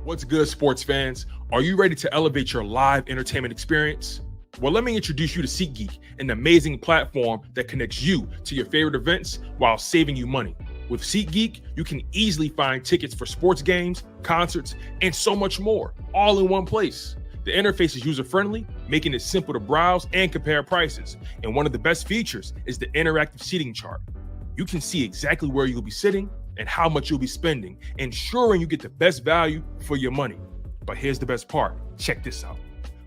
What's good, sports fans? Are you ready to elevate your live entertainment experience? Well, let me introduce you to SeatGeek, an amazing platform that connects you to your favorite events while saving you money. With SeatGeek, you can easily find tickets for sports games, concerts, and so much more, all in one place. The interface is user-friendly, making it simple to browse and compare prices. And one of the best features is the interactive seating chart. You can see exactly where you'll be sitting and how much you'll be spending, ensuring you get the best value for your money. But here's the best part. Check this out.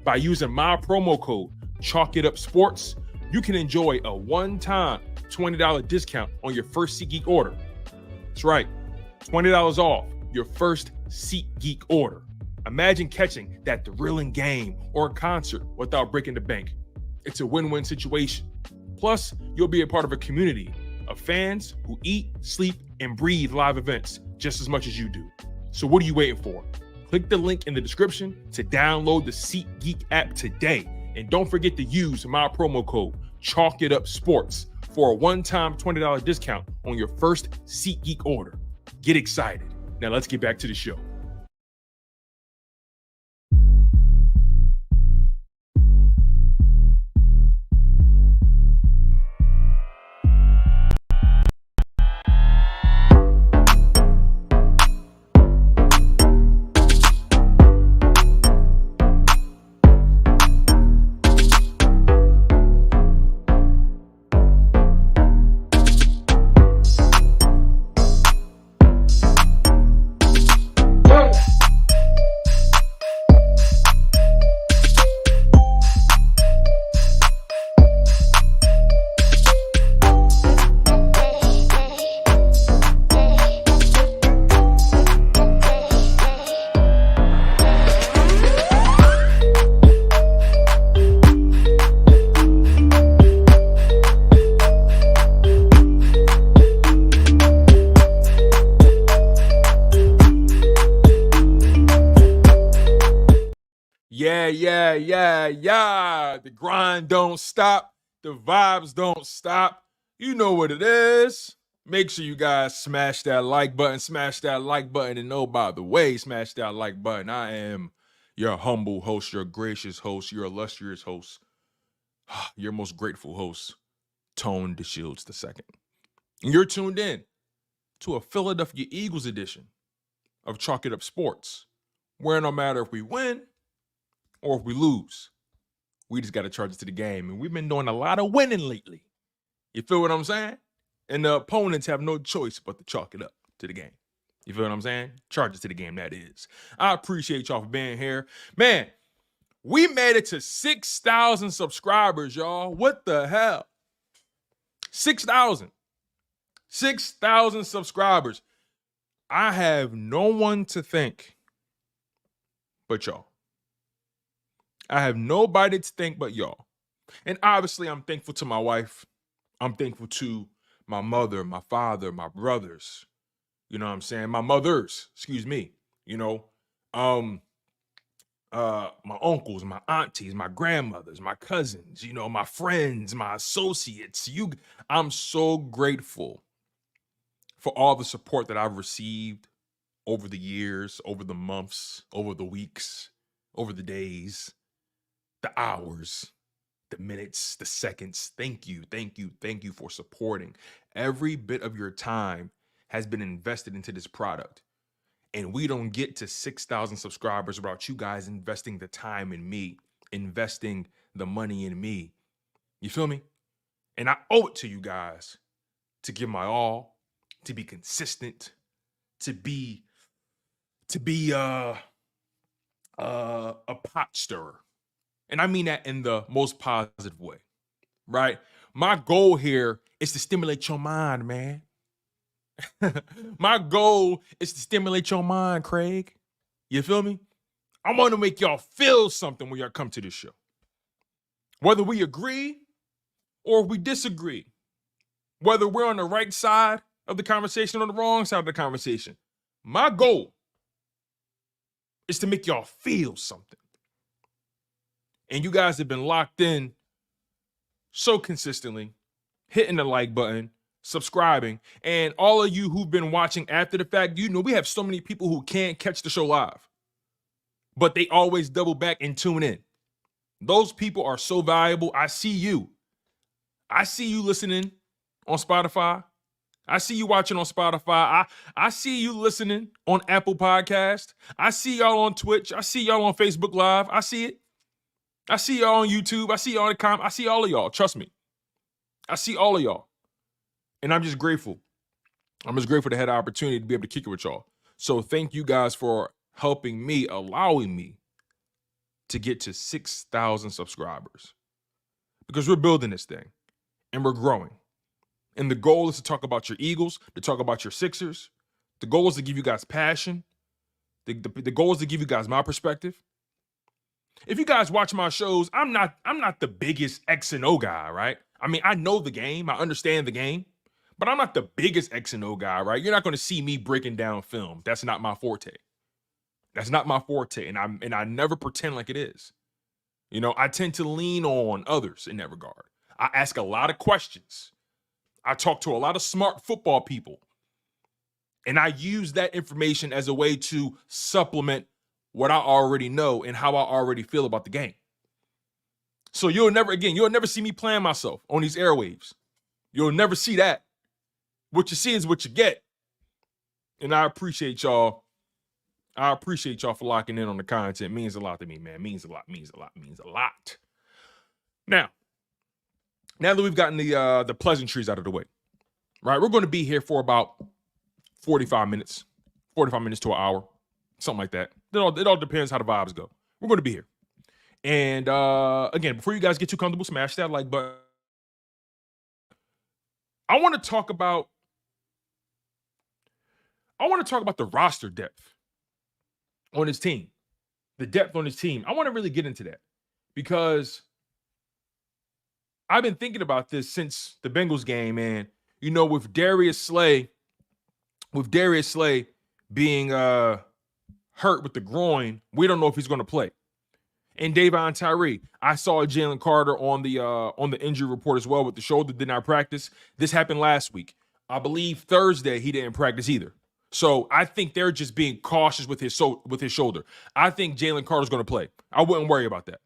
By using my promo code, ChalkItUpSports, you can enjoy a one-time $20 discount on your first SeatGeek order. That's right, $20 off your first SeatGeek order. Imagine catching that thrilling game or concert without breaking the bank. It's a win-win situation. Plus, you'll be a part of a community of fans who eat, sleep, and breathe live events just as much as you do. So what are you waiting for? Click the link in the description to download the SeatGeek app today. And don't forget to use my promo code ChalkItUpSports for a one-time $20 discount on your first SeatGeek order. Get excited. Now let's get back to the show. Yeah. The grind don't stop. The vibes don't stop. You know what it is. Make sure you guys smash that like button. And oh, by the way, smash that like button. I am your humble host, your gracious host, your illustrious host, your most grateful host, Tone DeShields II. And you're tuned in to a Philadelphia Eagles edition of Chalk It Up Sports, where no matter if we win or if we lose, we just got to charge it to the game. And we've been doing a lot of winning lately. You feel what I'm saying? And the opponents have no choice but to chalk it up to the game. You feel what I'm saying? Charge it to the game, that is. I appreciate y'all for being here. Man, we made it to 6,000 subscribers, y'all. What the hell? 6,000. 6,000 subscribers. I have no one to thank but y'all. I have nobody to thank but y'all. And obviously, I'm thankful to my wife. I'm thankful to my mother, my father, my brothers. You know what I'm saying? My mothers, excuse me. You know, my uncles, my aunties, my grandmothers, my cousins, you know, my friends, my associates. I'm so grateful for all the support that I've received over the years, over the months, over the weeks, over the days, the hours, the minutes, the seconds. Thank you for supporting. Every bit of your time has been invested into this product. And we don't get to 6,000 subscribers without you guys investing the time in me, investing the money in me. You feel me? And I owe it to you guys to give my all, to be consistent, to be a pot stirrer. And I mean that in the most positive way, right? My goal here is to stimulate your mind, man. My goal is to stimulate your mind, Craig. You feel me? I want to make y'all feel something when y'all come to this show. Whether we agree or we disagree, whether we're on the right side of the conversation or the wrong side of the conversation, my goal is to make y'all feel something. And you guys have been locked in so consistently, hitting the like button, subscribing, and all of you who've been watching after the fact, you know we have so many people who can't catch the show live. but they always double back and tune in. Those people are so valuable. I see you. I see you listening on Spotify. I see you watching on Spotify. I see you listening on Apple Podcast. I see y'all on Twitch. I see y'all on Facebook Live. I see it. I see y'all on YouTube. I see y'all in the comments. I see all of y'all. Trust me. I see all of y'all. And I'm just grateful. I'm just grateful to have the opportunity to be able to kick it with y'all. So thank you guys for helping me, allowing me to get to 6,000 subscribers. Because we're building this thing and we're growing. And the goal is to talk about your Eagles, to talk about your Sixers. The goal is to give you guys passion. The goal is to give you guys my perspective. If you guys watch my shows, I'm not the biggest X and O guy, right? I mean, I know the game, I understand the game, but I'm not the biggest X and O guy, right? You're not going to see me breaking down film. That's not my forte. That's not my forte, and I never pretend like it is. You know, I tend to lean on others in that regard. I ask a lot of questions. I talk to a lot of smart football people, and I use that information as a way to supplement what I already know and how I already feel about the game. So you'll never see me playing myself on these airwaves. You'll never see that. What you see is what you get. And I appreciate y'all. I appreciate y'all for locking in on the content. It means a lot to me, man. It means a lot, means a lot, means a lot. Now that we've gotten the pleasantries out of the way, right? We're going to be here for about 45 minutes to an hour, something like that. It all depends how the vibes go. We're going to be here. And again, before you guys get too comfortable, smash that like button. I want to talk about the roster depth on his team, the depth on his team. I want to really get into that because I've been thinking about this since the Bengals game, and you know, with Darius Slay being hurt with the groin, we don't know if he's going to play. And Davon Tyree, I saw Jalen Carter on the injury report as well with the shoulder, did not practice. This happened last week. I believe Thursday he didn't practice either. So I think they're just being cautious with his shoulder. I think Jalen Carter's going to play. I wouldn't worry about that.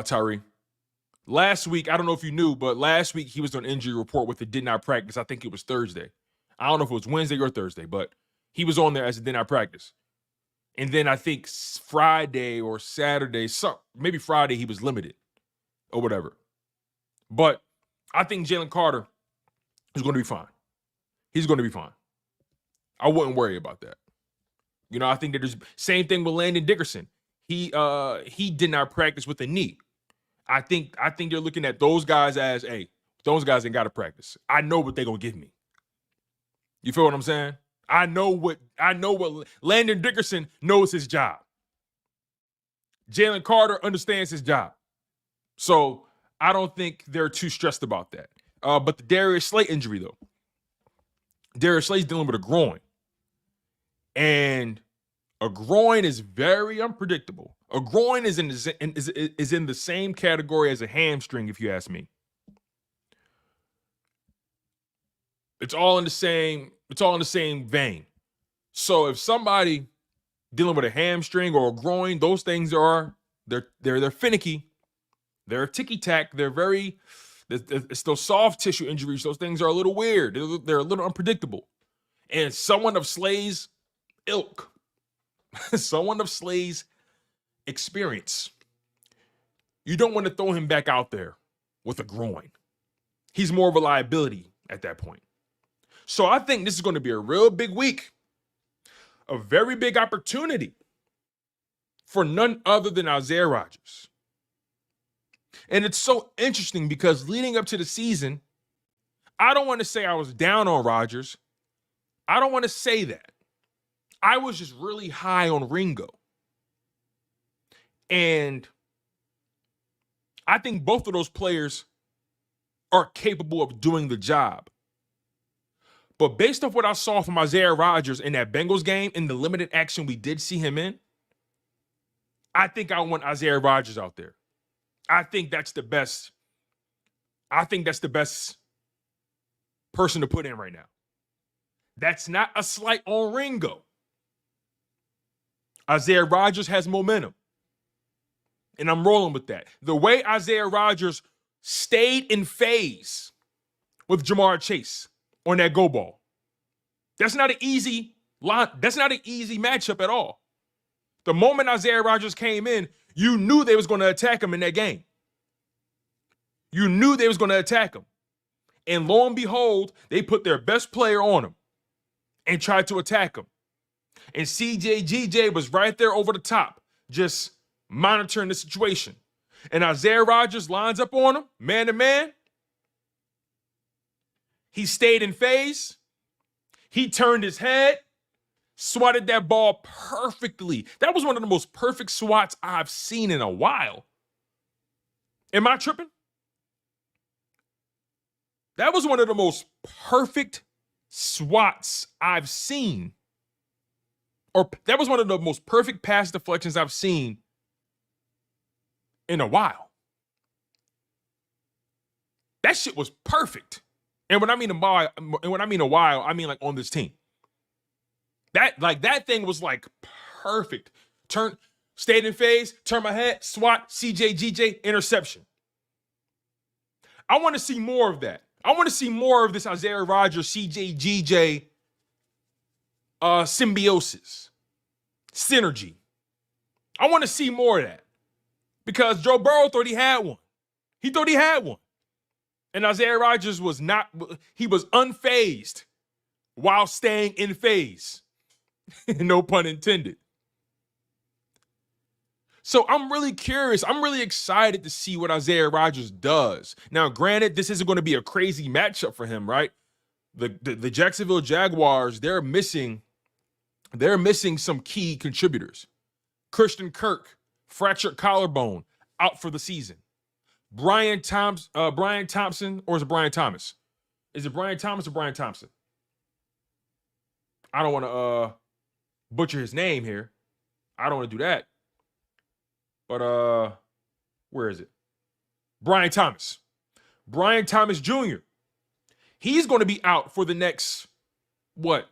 Tyree. Last week, I don't know if you knew, but last week he was on injury report with the did not practice. I think it was Thursday. I don't know if it was Wednesday or Thursday, but he was on there as a did not practice. And then I think Friday or Saturday, maybe Friday, he was limited or whatever. But I think Jalen Carter is going to be fine. He's going to be fine. I wouldn't worry about that. You know, I think that there's same thing with Landon Dickerson. He did not practice with a knee. I think they're looking at those guys as, hey, those guys ain't got to practice. I know what they're going to give me. You feel what I'm saying? I know what Landon Dickerson knows his job. Jalen Carter understands his job. So I don't think they're too stressed about that. But the Darius Slay injury, though. Darius Slay's dealing with a groin. And a groin is very unpredictable. A groin is in the same category as a hamstring, if you ask me. It's all in the same vein. So if somebody dealing with a hamstring or a groin, those things they're finicky. They're ticky-tack. It's those soft tissue injuries. Those things are a little weird. They're a little unpredictable. And someone of Slay's ilk, someone of Slay's experience, you don't want to throw him back out there with a groin. He's more of a liability at that point. So I think this is going to be a real big week, a very big opportunity for none other than Isaiah Rodgers. And it's so interesting because leading up to the season, I don't want to say I was down on Rodgers. I don't want to say that. I was just really high on Ringo. And I think both of those players are capable of doing the job. But based off what I saw from Isaiah Rodgers in that Bengals game, in the limited action we did see him in, I think I want Isaiah Rodgers out there. I think that's the best person to put in right now. That's not a slight on Ringo. Isaiah Rodgers has momentum. And I'm rolling with that. The way Isaiah Rodgers stayed in phase with Jamar Chase on that go ball. That's not an easy matchup at all. The moment Isaiah Rodgers came in, you knew they was going to attack him in that game. You knew they was going to attack him. And lo and behold, they put their best player on him and tried to attack him. And CJGJ was right there over the top, just monitoring the situation. And Isaiah Rodgers lines up on him, man to man. He stayed in phase. He turned his head, swatted that ball perfectly. That was one of the most perfect swats I've seen in a while. Am I tripping? That was one of the most perfect swats I've seen. Or that was one of the most perfect pass deflections I've seen in a while. That shit was perfect. And when I mean a while, I mean like on this team. That thing was like perfect. Stayed in phase, turn my head, swat, CJGJ, interception. I want to see more of that. I want to see more of this Isaiah Rodgers, CJGJ symbiosis, synergy. I want to see more of that because Joe Burrow thought he had one. He thought he had one. And Isaiah Rodgers was not, he was unfazed while staying in phase. No pun intended. So I'm really curious. I'm really excited to see what Isaiah Rodgers does. Now, granted, this isn't going to be a crazy matchup for him, right? The Jacksonville Jaguars, they're missing some key contributors. Christian Kirk, fractured collarbone, out for the season. Brian Thompson, or is it Brian Thomas? Is it Brian Thomas or Brian Thompson? I don't want to butcher his name here. I don't want to do that. But where is it? Brian Thomas. Brian Thomas Jr. He's going to be out for the next 2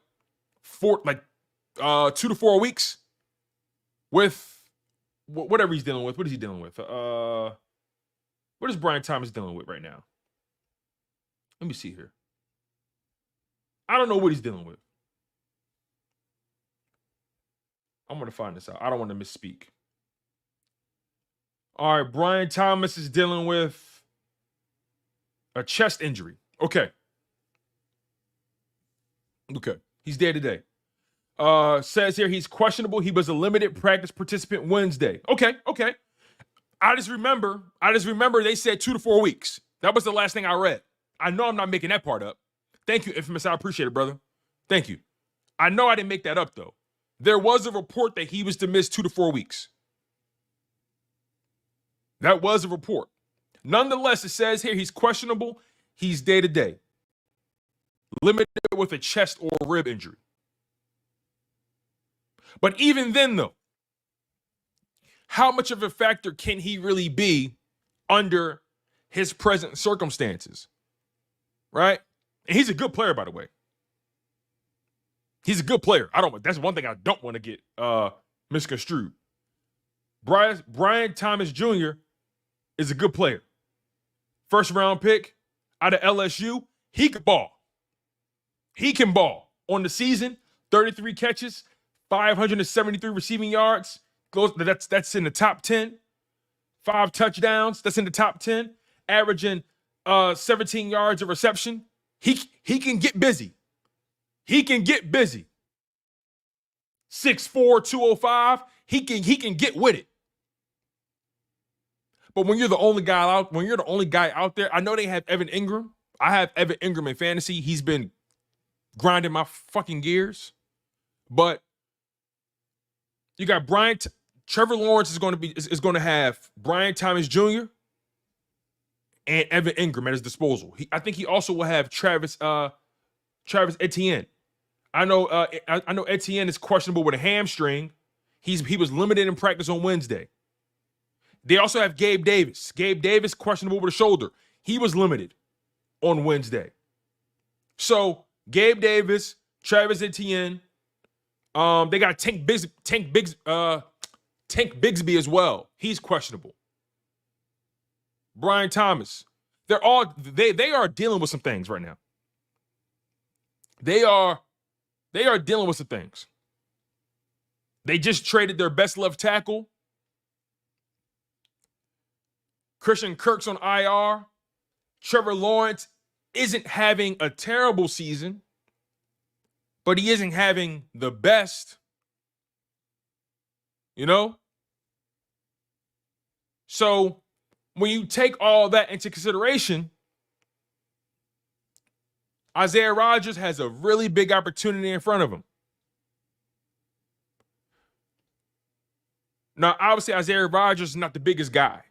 to 4 weeks with whatever he's dealing with. What is he dealing with? What is Brian Thomas dealing with right now? Let me see here. I don't know what he's dealing with. I'm going to find this out. I don't want to misspeak. All right, Brian Thomas is dealing with a chest injury. Okay. He's day to day. Says here he's questionable. He was a limited practice participant Wednesday. Okay. I just remember they said 2 to 4 weeks. That was the last thing I read. I know I'm not making that part up. Thank you, Infamous. I appreciate it, brother. Thank you. I know I didn't make that up, though. There was a report that he was to miss 2 to 4 weeks. That was a report. Nonetheless, it says here he's questionable. He's day to day. Limited with a chest or rib injury. But even then, though, how much of a factor can he really be under his present circumstances? Right? And he's a good player, by the way. He's a good player. That's one thing I don't want to get misconstrued. Brian Thomas Jr. is a good player. First round pick out of LSU. He can ball. He can ball. On the season, 33 catches, 573 receiving yards. That's in the top 10. 5 touchdowns. That's in the top 10. Averaging 17 yards of reception. He can get busy. 6'4", 205. He can get with it. But when you're the only guy out there, I know they have Evan Ingram. I have Evan Ingram in fantasy. He's been grinding my fucking gears. But you got Trevor Lawrence is going to have Brian Thomas Jr. and Evan Ingram at his disposal. I think he also will have Travis Etienne. I know Etienne is questionable with a hamstring. He was limited in practice on Wednesday. They also have Gabe Davis. Gabe Davis questionable with a shoulder. He was limited on Wednesday. So Gabe Davis, Travis Etienne, They got Tank Bigsby as well. He's questionable. Brian Thomas. They are dealing with some things right now. They are dealing with some things. They just traded their best left tackle. Christian Kirk's on IR. Trevor Lawrence isn't having a terrible season, but he isn't having the best. You know? So when you take all that into consideration, Isaiah Rodgers has a really big opportunity in front of him. Now, obviously, Isaiah Rodgers is not the biggest guy,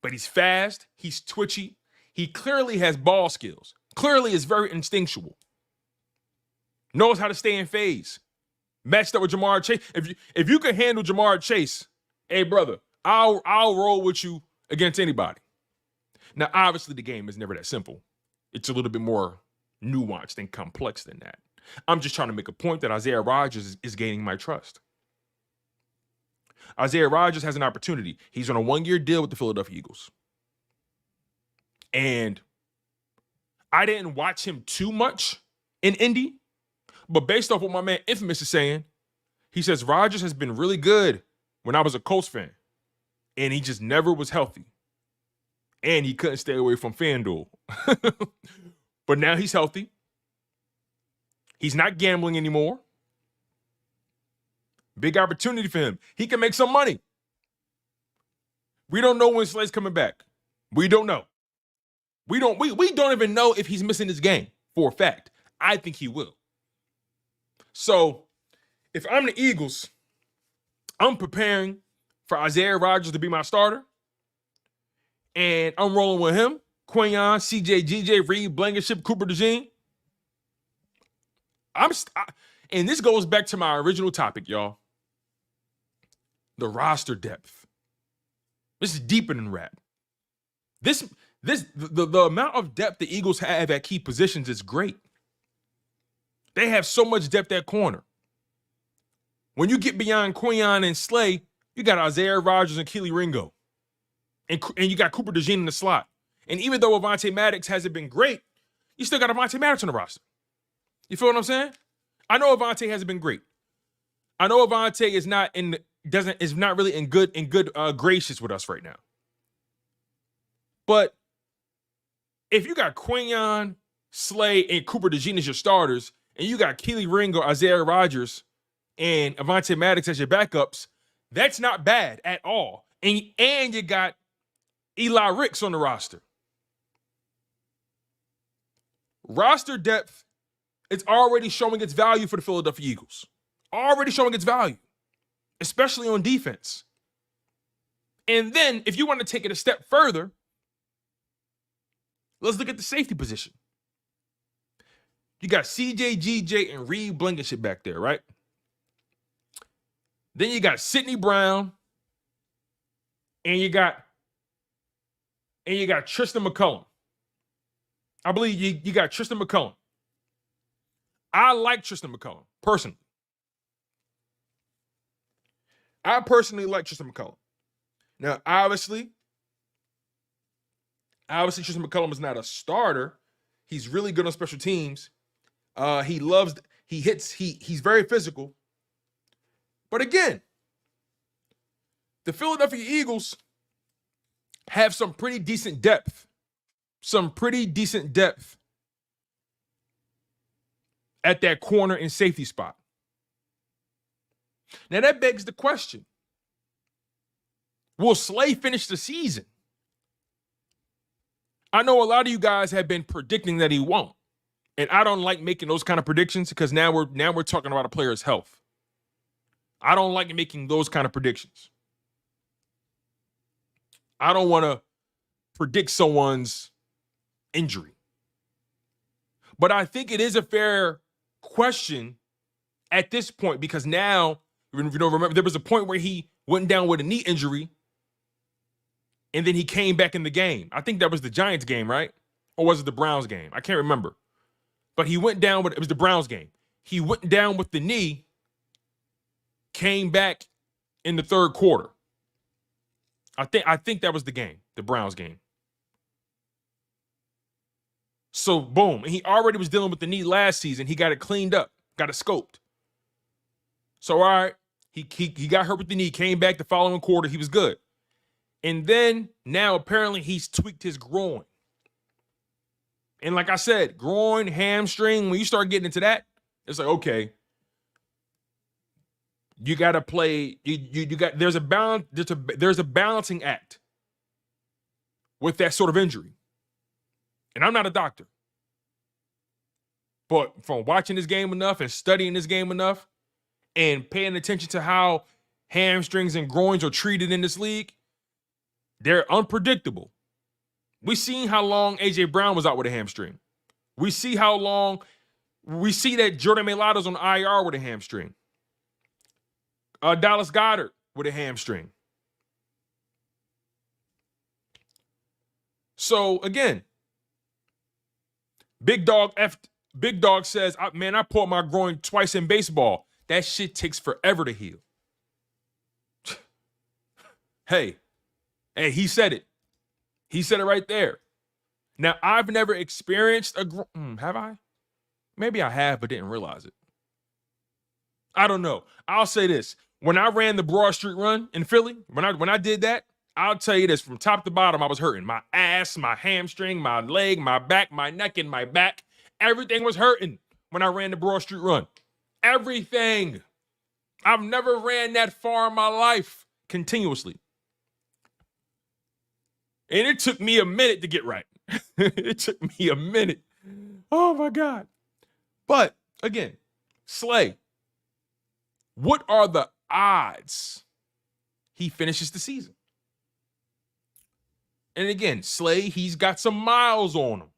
but he's fast, he's twitchy, he clearly has ball skills, clearly is very instinctual, knows how to stay in phase, matched up with Jamar Chase. If you can handle Jamar Chase, hey, brother, I'll roll with you against anybody. Now, obviously, the game is never that simple. It's a little bit more nuanced and complex than that. I'm just trying to make a point that Isaiah Rodgers is gaining my trust. Isaiah Rodgers has an opportunity. He's on a 1-year deal with the Philadelphia Eagles. And I didn't watch him too much in Indy, but based off what my man Infamous is saying, he says Rodgers has been really good when I was a Colts fan, and he just never was healthy. And he couldn't stay away from FanDuel. But now he's healthy. He's not gambling anymore. Big opportunity for him. He can make some money. We don't know when Slay's coming back. We don't know. We don't even know if he's missing this game for a fact. I think he will. So if I'm the Eagles, I'm preparing for Isaiah Rodgers to be my starter. And I'm rolling with him, Quinyon, CJ, GJ, Reed, Blankenship, Cooper DeJean. And this goes back to my original topic, y'all. The roster depth. This is deeper than rap. The amount of depth the Eagles have at key positions is great. They have so much depth at corner. When you get beyond Quinyon and Slay, you got Isaiah Rodgers and Keely Ringo. And you got Cooper DeJean in the slot. And even though Avonte Maddox hasn't been great, you still got Avonte Maddox on the roster. You feel what I'm saying? I know Avonte hasn't been great. I know Avonte is not really in good gracious with us right now. But if you got Quinyon, Slay, and Cooper DeJean as your starters, and you got Keely Ringo, Isaiah Rodgers, and Avonte Maddox as your backups, that's not bad at all. And you got Eli Ricks on the roster. Roster depth is already showing its value for the Philadelphia Eagles. Already showing its value, especially on defense. And then, if you want to take it a step further, let's look at the safety position. You got CJ, GJ, and Reed Blankenship back there, right? Then you got Sidney Brown, and you got Tristan McCullum. I believe you got Tristan McCullum. I like Tristan McCullum, personally. I personally like Tristan McCullum. Now, obviously, Tristan McCullum is not a starter. He's really good on special teams. He's very physical. But again, the Philadelphia Eagles have some pretty decent depth. At that corner and safety spot. Now that begs the question, will Slay finish the season? I know a lot of you guys have been predicting that he won't. And I don't like making those kind of predictions because now we're talking about a player's health. I don't like making those kind of predictions. I don't want to predict someone's injury. But I think it is a fair question at this point because now, remember, there was a point where he went down with a knee injury and then he came back in the game. I think that was the Giants game, right? Or was it the Browns game? I can't remember. But he went down it was the Browns game. He went down with the knee came back in the third quarter. I think that was the game, the Browns game. So, boom. He already was dealing with the knee last season. He got it cleaned up, got it scoped. So, all right, he got hurt with the knee, came back the following quarter. He was good. And then now apparently he's tweaked his groin. And like I said, groin, hamstring, when you start getting into that, it's like, okay, you got to play. You got there's a balance. There's a balancing act with that sort of injury. And I'm not a doctor, but from watching this game enough and studying this game enough and paying attention to how hamstrings and groins are treated in this league, they're unpredictable. We seen how long A.J. Brown was out with a hamstring. We see that Jordan Mailata's on IR with a hamstring. Dallas Goedert with a hamstring. So again, Big Dog says, man, I pulled my groin twice in baseball. That shit takes forever to heal. Hey, he said it. He said it right there. Now, I've never experienced have I? Maybe I have, but didn't realize it. I don't know. I'll say this. When I ran the Broad Street run in Philly, when I did that, I'll tell you this, from top to bottom, I was hurting. My ass, my hamstring, my leg, my back, my neck, and my back. Everything was hurting when I ran the Broad Street run. Everything. I've never ran that far in my life continuously. And it took me a minute to get right. It took me a minute. Oh, my God. But, again, Slay, what are the odds he finishes the season? And again, Slay, he's got some miles on him.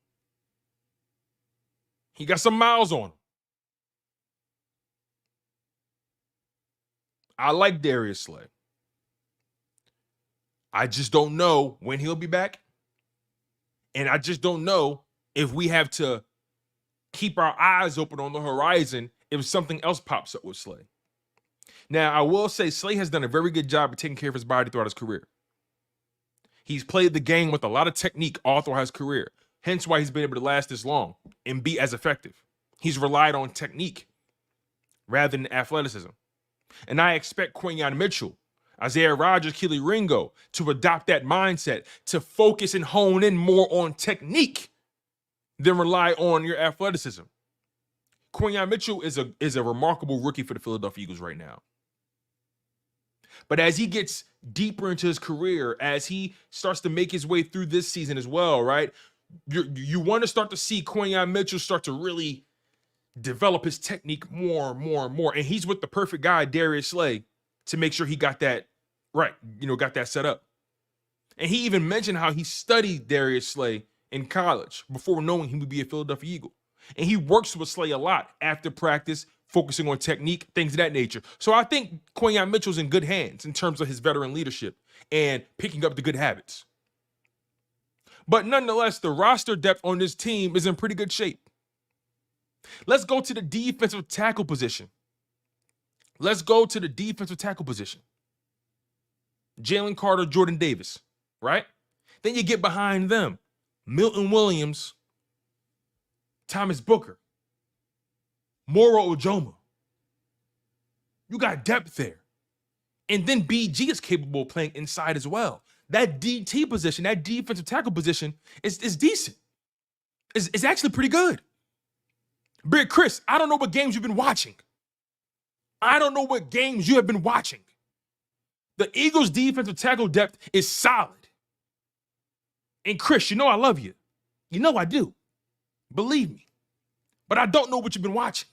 He got some miles on him. I like Darius Slay. I just don't know when he'll be back. And I just don't know if we have to keep our eyes open on the horizon if something else pops up with Slay. Now, I will say Slay has done a very good job of taking care of his body throughout his career. He's played the game with a lot of technique all throughout his career, hence why he's been able to last this long and be as effective. He's relied on technique rather than athleticism. And I expect Quinyon Mitchell, Isaiah Rodgers, Keely Ringo to adopt that mindset, to focus and hone in more on technique than rely on your athleticism. Quinyon Mitchell is a remarkable rookie for the Philadelphia Eagles right now. But as he gets deeper into his career, as he starts to make his way through this season as well, right? You want to start to see Quinyon Mitchell start to really develop his technique more and more and more. And he's with the perfect guy, Darius Slay, to make sure he got that right, got that set up. And he even mentioned how he studied Darius Slay in college before knowing he would be a Philadelphia Eagle. And he works with Slay a lot after practice, focusing on technique, things of that nature. So I think Quinyon Mitchell's in good hands in terms of his veteran leadership and picking up the good habits. But nonetheless, the roster depth on this team is in pretty good shape. Let's go to the defensive tackle position. Jalen Carter, Jordan Davis, right? Then you get behind them, Milton Williams, Thomas Booker, Moro Ojoma. You got depth there. And then BG is capable of playing inside as well. That DT position, that defensive tackle position is decent. It's actually pretty good. Big Chris, I don't know what games you've been watching. The Eagles' defensive tackle depth is solid. And Chris, I love you. I do. Believe me. But I don't know what you've been watching.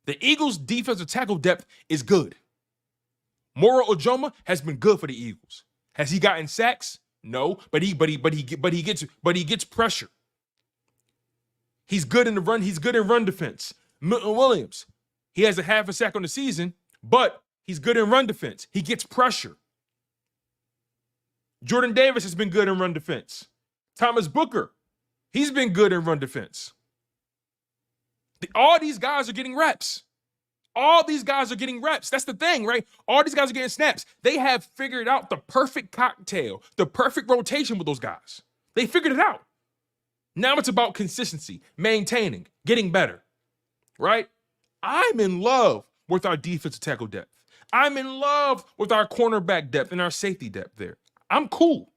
The Eagles' defensive tackle depth is good. Moro Ojoma has been good for the Eagles. Has he gotten sacks? No, but he gets pressure. He's good in the run. He's good in run defense. Milton Williams, he has a half a sack on the season, but he's good in run defense. He gets pressure. Jordan Davis has been good in run defense. Thomas Booker, he's been good in run defense. All these guys are getting reps. All these guys are getting reps. That's the thing, right? All these guys are getting snaps. They have figured out the perfect cocktail, the perfect rotation with those guys. They figured it out. Now it's about consistency, maintaining, getting better, right? I'm in love with our defensive tackle depth. I'm in love with our cornerback depth and our safety depth there. I'm cool.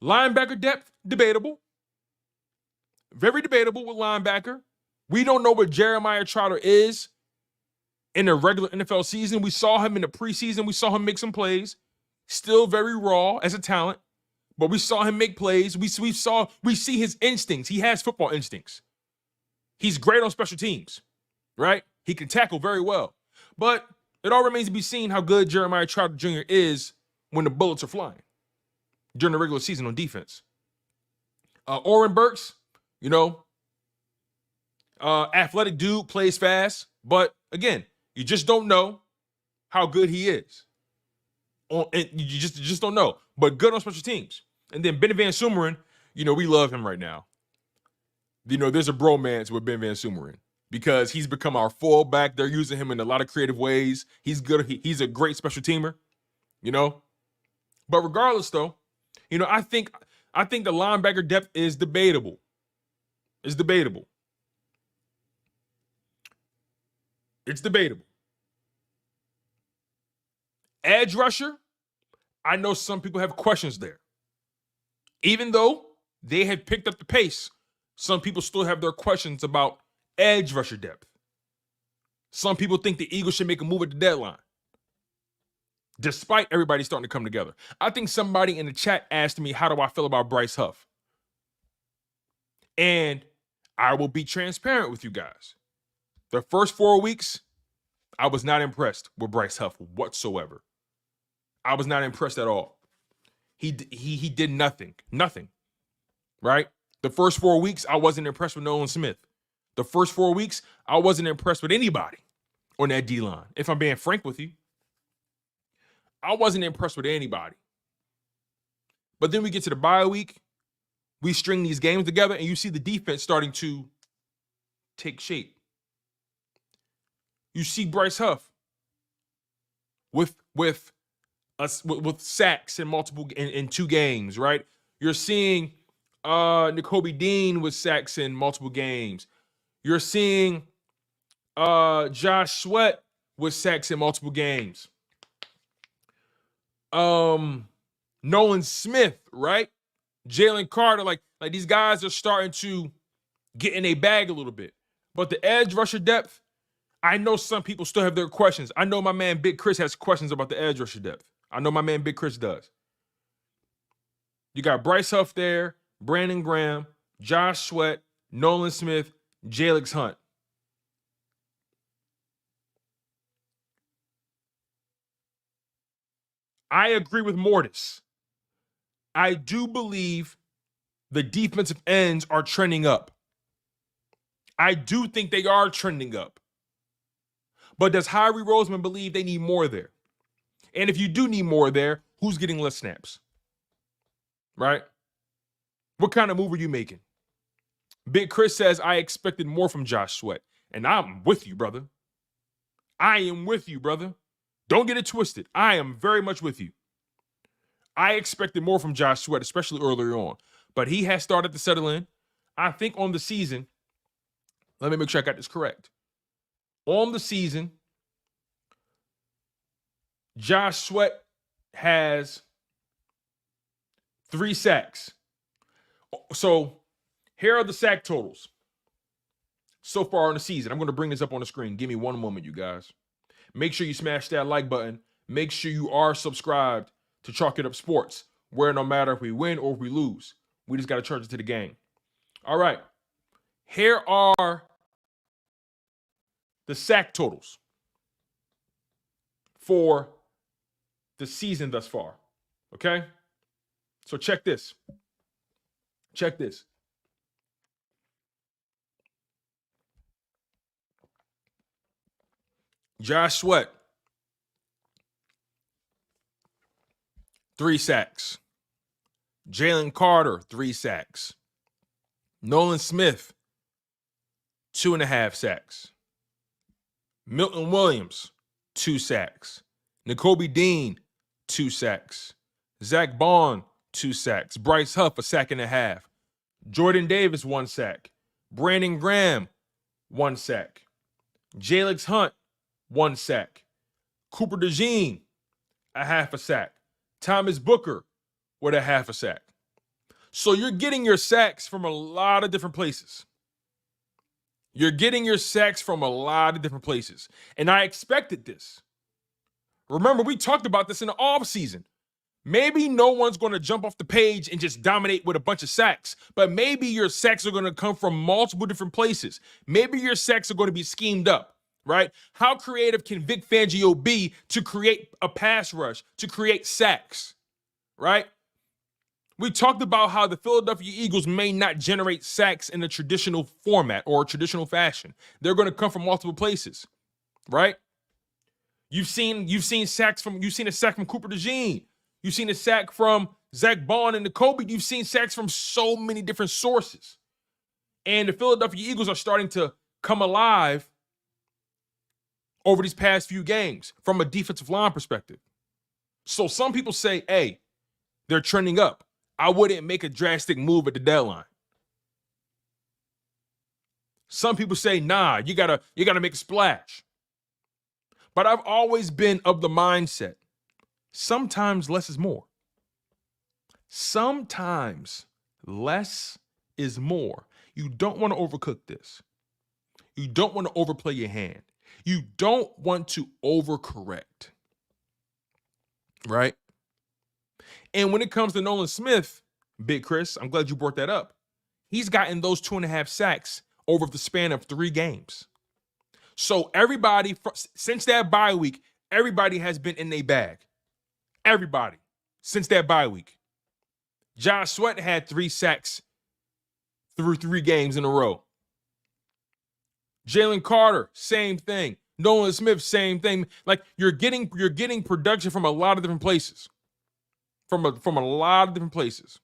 Linebacker depth, debatable. Very debatable with linebacker. We don't know what Jeremiah Trotter is in the regular NFL season. We saw him in the preseason. We saw him make some plays. Still very raw as a talent, but we saw him make plays. We see his instincts. He has football instincts. He's great on special teams, right? He can tackle very well. But it all remains to be seen how good Jeremiah Trotter Jr. is when the bullets are flying during the regular season on defense. Oren Burks, athletic dude, plays fast, but again, you just don't know how good he is. You just don't know, but good on special teams. And then Ben Van Sumeren, we love him right now. There's a bromance with Ben Van Sumeren because he's become our fullback. They're using him in a lot of creative ways. He's good. He's a great special teamer, But regardless, though, I think the linebacker depth is debatable. It's debatable. It's debatable. Edge rusher, I know some people have questions there. Even though they have picked up the pace, some people still have their questions about edge rusher depth. Some people think the Eagles should make a move at the deadline, despite everybody starting to come together. I think somebody in the chat asked me, how do I feel about Bryce Huff? And I will be transparent with you guys. The first 4 weeks, I was not impressed with Bryce Huff whatsoever. I was not impressed at all. He did nothing, right? The first 4 weeks, I wasn't impressed with Nolan Smith. The first 4 weeks, I wasn't impressed with anybody on that D-line. If I'm being frank with you, I wasn't impressed with anybody. But then we get to the bye week, we string these games together, and you see the defense starting to take shape. You see Bryce Huff with sacks in multiple in 2 games, right? You're seeing Nakobe Dean with sacks in multiple games. You're seeing Josh Sweat with sacks in multiple games. Nolan Smith, right? Jalen Carter, like these guys are starting to get in a bag a little bit. But the edge rusher depth, I know some people still have their questions. I know my man Big Chris has questions about the edge rusher depth. I know my man Big Chris does. You got Bryce Huff there, Brandon Graham, Josh Sweat, Nolan Smith, Jalix Hunt. I agree with Mortis. I do believe the defensive ends are trending up. I do think they are trending up. But does Harry Roseman believe they need more there? And if you do need more there, who's getting less snaps? Right? What kind of move are you making? Big Chris says, I expected more from Josh Sweat. And I'm with you, brother. I am with you, brother. Don't get it twisted. I am very much with you. I expected more from Josh Sweat, especially earlier on. But he has started to settle in. I think on the season, let me make sure I got this correct. On the season, Josh Sweat has 3 sacks. So here are the sack totals so far in the season. I'm going to bring this up on the screen. Give me one moment, you guys. Make sure you smash that like button. Make sure you are subscribed to Chalk It Up Sports, where no matter if we win or if we lose, we just got to charge it to the game. All right. Here are the sack totals for the season thus far. Okay? So check this. Check this. Josh Sweat, 3 sacks. Jalen Carter, 3 sacks. Nolan Smith, 2.5 sacks. Milton Williams, 2 sacks. Nakobe Dean, 2 sacks. Zach Bond, 2 sacks. Bryce Huff, 1.5 sacks. Jordan Davis, 1 sack. Brandon Graham, 1 sack. Jalix Hunt, 1 sack. Cooper DeJean, 0.5 sack. Thomas Booker with 0.5 sack. So you're getting your sacks from a lot of different places. You're getting your sacks from a lot of different places. And I expected this. Remember, we talked about this in the offseason. Maybe no one's going to jump off the page and just dominate with a bunch of sacks, but maybe your sacks are going to come from multiple different places. Maybe your sacks are going to be schemed up, right? How creative can Vic Fangio be to create a pass rush, to create sacks, right? We talked about how the Philadelphia Eagles may not generate sacks in a traditional format or a traditional fashion. They're going to come from multiple places, right? You've seen a sack from Cooper DeJean. You've seen a sack from Zach Bond and Nakobe. You've seen sacks from so many different sources. And the Philadelphia Eagles are starting to come alive over these past few games from a defensive line perspective. So some people say, hey, they're trending up. I wouldn't make a drastic move at the deadline. Some people say, nah, you gotta make a splash. But I've always been of the mindset, sometimes less is more. Sometimes less is more. You don't want to overcook this. You don't want to overplay your hand. You don't want to overcorrect. Right? And when it comes to Nolan Smith, Big Chris, I'm glad you brought that up. He's gotten those 2.5 sacks over the span of 3 games. So everybody, since that bye week, everybody has been in their bag. Everybody, since that bye week. Josh Sweat had 3 sacks through 3 games in a row. Jalen Carter, same thing. Nolan Smith, same thing. Like you're getting production from a lot of different places. From a lot of different places.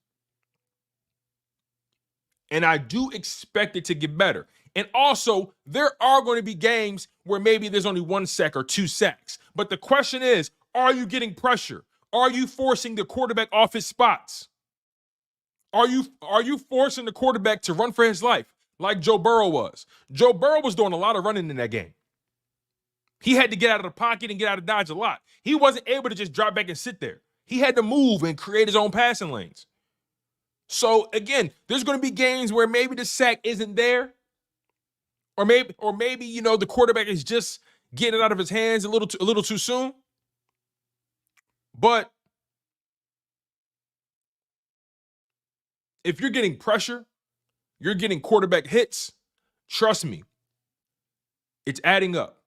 And I do expect it to get better. And also, there are going to be games where maybe there's only 1 sack or 2 sacks. But the question is, are you getting pressure? Are you forcing the quarterback off his spots? Are you forcing the quarterback to run for his life like Joe Burrow was? Joe Burrow was doing a lot of running in that game. He had to get out of the pocket and get out of dodge a lot. He wasn't able to just drop back and sit there. He had to move and create his own passing lanes. So again, there's going to be games where maybe the sack isn't there. Or maybe the quarterback is just getting it out of his hands a little too soon. But if you're getting pressure, you're getting quarterback hits, trust me, it's adding up.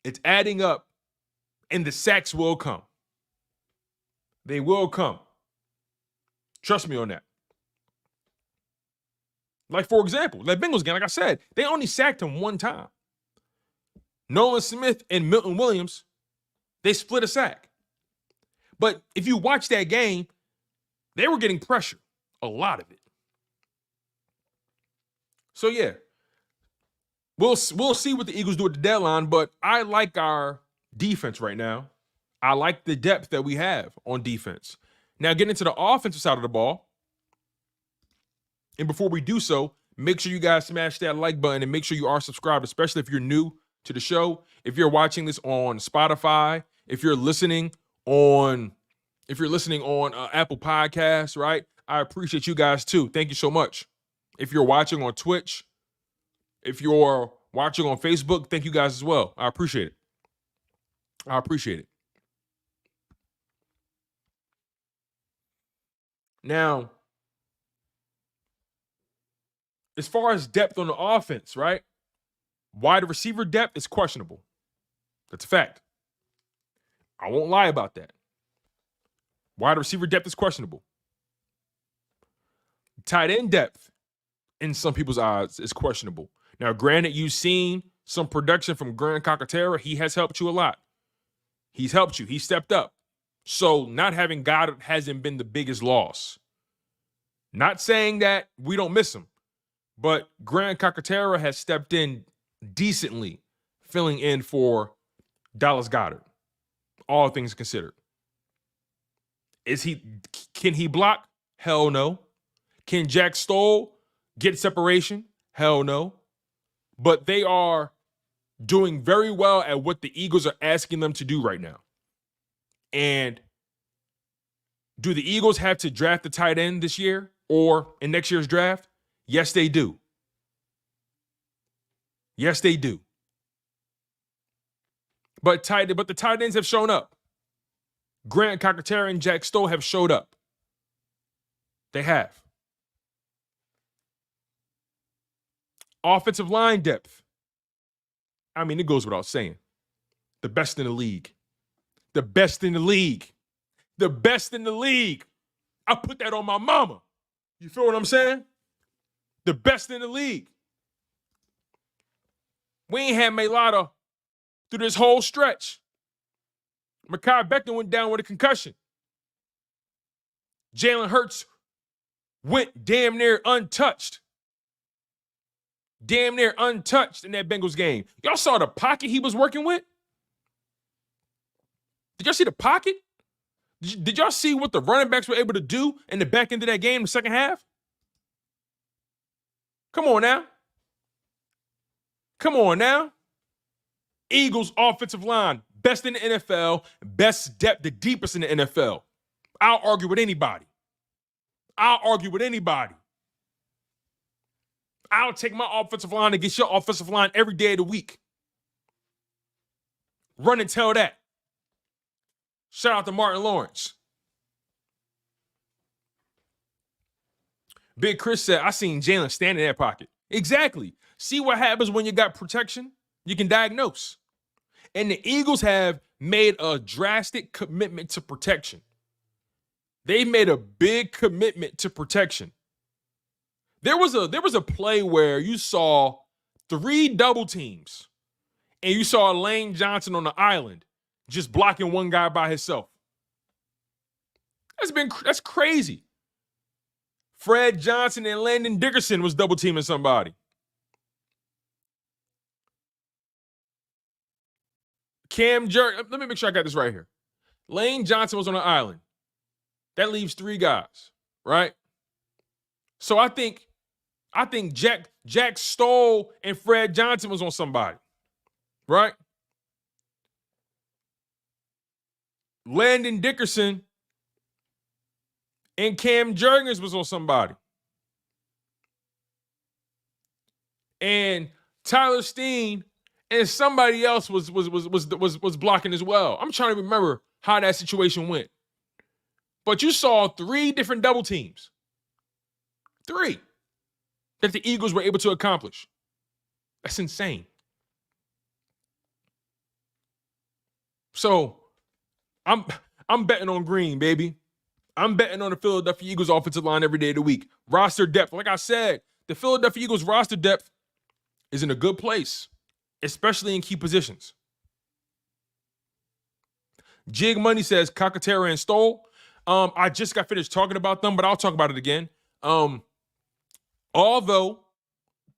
It's adding up, and the sacks will come. They will come. Trust me on that. Like, for example, that Bengals game, like I said, they only sacked him 1 time. Nolan Smith and Milton Williams, they split a sack. But if you watch that game, they were getting pressure, a lot of it. So, yeah, we'll see what the Eagles do at the deadline, but I like our defense right now. I like the depth that we have on defense. Now, getting into the offensive side of the ball, and before we do so, make sure you guys smash that like button and make sure you are subscribed, especially if you're new to the show. If you're watching this on Spotify, if you're listening on Apple Podcasts, right? I appreciate you guys too. Thank you so much. If you're watching on Twitch, if you're watching on Facebook, thank you guys as well. I appreciate it. I appreciate it. Now, as far as depth on the offense, right? Wide receiver depth is questionable. That's a fact. I won't lie about that. Wide receiver depth is questionable. Tight end depth, in some people's eyes, is questionable. Now, granted, you've seen some production from Grand Calcaterra. He has helped you a lot. He's helped you. He stepped up. So not having Goddard hasn't been the biggest loss. Not saying that we don't miss him, but Grand Calcaterra has stepped in decently, filling in for Dallas Goedert, all things considered. Can he block? Hell no. Can Jack Stoll get separation? Hell no. But they are doing very well at what the Eagles are asking them to do right now. And do the Eagles have to draft the tight end this year or in next year's draft? Yes, they do. Yes, they do. But the tight ends have shown up. Grant Calcaterra and Jack Stoll have showed up. They have. Offensive line depth. I mean, it goes without saying. The best in the league. The best in the league. The best in the league. I put that on my mama. You feel what I'm saying? The best in the league. We ain't had Mailata through this whole stretch. Mekhi Becton went down with a concussion. Jalen Hurts went damn near untouched. Damn near untouched in that Bengals game. Y'all saw the pocket he was working with? Did y'all see the pocket? Did y'all see what the running backs were able to do in the back end of that game in the second half? Come on now. Come on now. Eagles offensive line, best in the NFL, best depth, the deepest in the NFL. I'll argue with anybody. I'll take my offensive line against your offensive line every day of the week. Run and tell that. Shout out to Martin Lawrence. Big Chris said, I seen Jalen stand in that pocket. Exactly. See what happens when you got protection? You can diagnose. And the Eagles have made a drastic commitment to protection. They made a big commitment to protection. There was a play where you saw 3 double teams and you saw Lane Johnson on the island just blocking one guy by himself. That's crazy. Fred Johnson and Landon Dickerson was double teaming somebody. Let me make sure I got this right here. Lane Johnson was on the island. That leaves 3 guys, right? So I think Jack Stoll and Fred Johnson was on somebody, right? Landon Dickerson and Cam Jurgens was on somebody. And Tyler Steen and somebody else was blocking as well. I'm trying to remember how that situation went. But you saw 3 different double teams. 3 that the Eagles were able to accomplish. That's insane. So I'm betting on green, baby. I'm betting on the Philadelphia Eagles offensive line every day of the week. Roster depth. Like I said, the Philadelphia Eagles roster depth is in a good place, especially in key positions. Jig Money says Calcaterra and Stoll. I just got finished talking about them, but I'll talk about it again. Although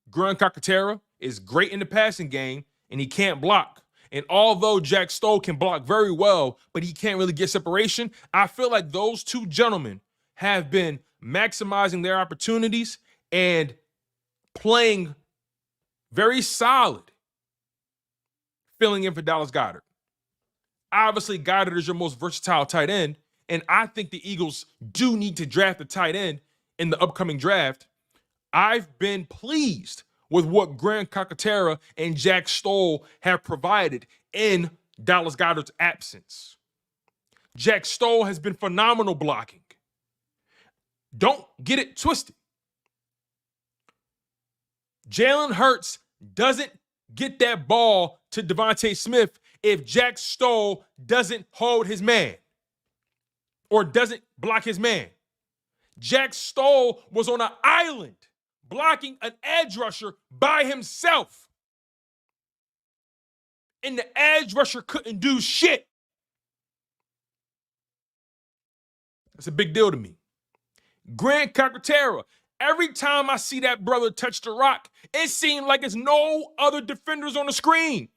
Grant Calcaterra is great in the passing game and he can't block, and although Jack Stoll can block very well, but he can't really get separation, I feel like those 2 gentlemen have been maximizing their opportunities and playing very solid, filling in for Dallas Goedert. Obviously, Goedert is your most versatile tight end, and I think the Eagles do need to draft a tight end in the upcoming draft. I've been pleased with what Grant Calcaterra and Jack Stoll have provided in Dallas Goedert's absence. Jack Stoll has been phenomenal blocking. Don't get it twisted. Jalen Hurts doesn't get that ball to Devontae Smith if Jack Stoll doesn't hold his man or doesn't block his man. Jack Stoll was on an island blocking an edge rusher by himself. And the edge rusher couldn't do shit. That's a big deal to me. Grant Calcaterra, every time I see that brother touch the rock, it seems like it's no other defenders on the screen.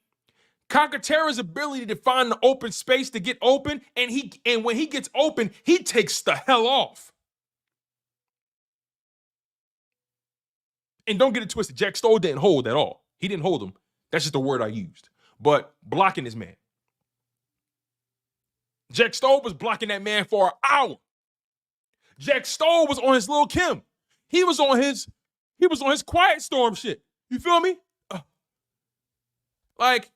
Calcaterra's ability to find the open space to get open, and when he gets open, he takes the hell off. And don't get it twisted, Jack Stoll didn't hold at all. He didn't hold him. That's just the word I used. But blocking his man. Jack Stoll was blocking that man for an hour. Jack Stoll was on his Lil' Kim. He was on his Quiet Storm shit. You feel me? Like,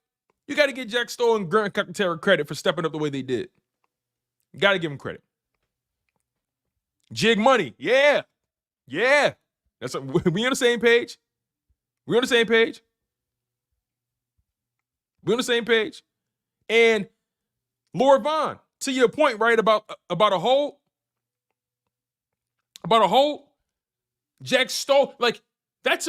you got to give Jack Stoll and Grant Calcaterra credit for stepping up the way they did. You got to give him credit. Jig Money, yeah. We on the same page? We on the same page? We on the same page? And Lord Vaughn, to your point, right, about a hold? About a hold? Jack Stoll, like, that's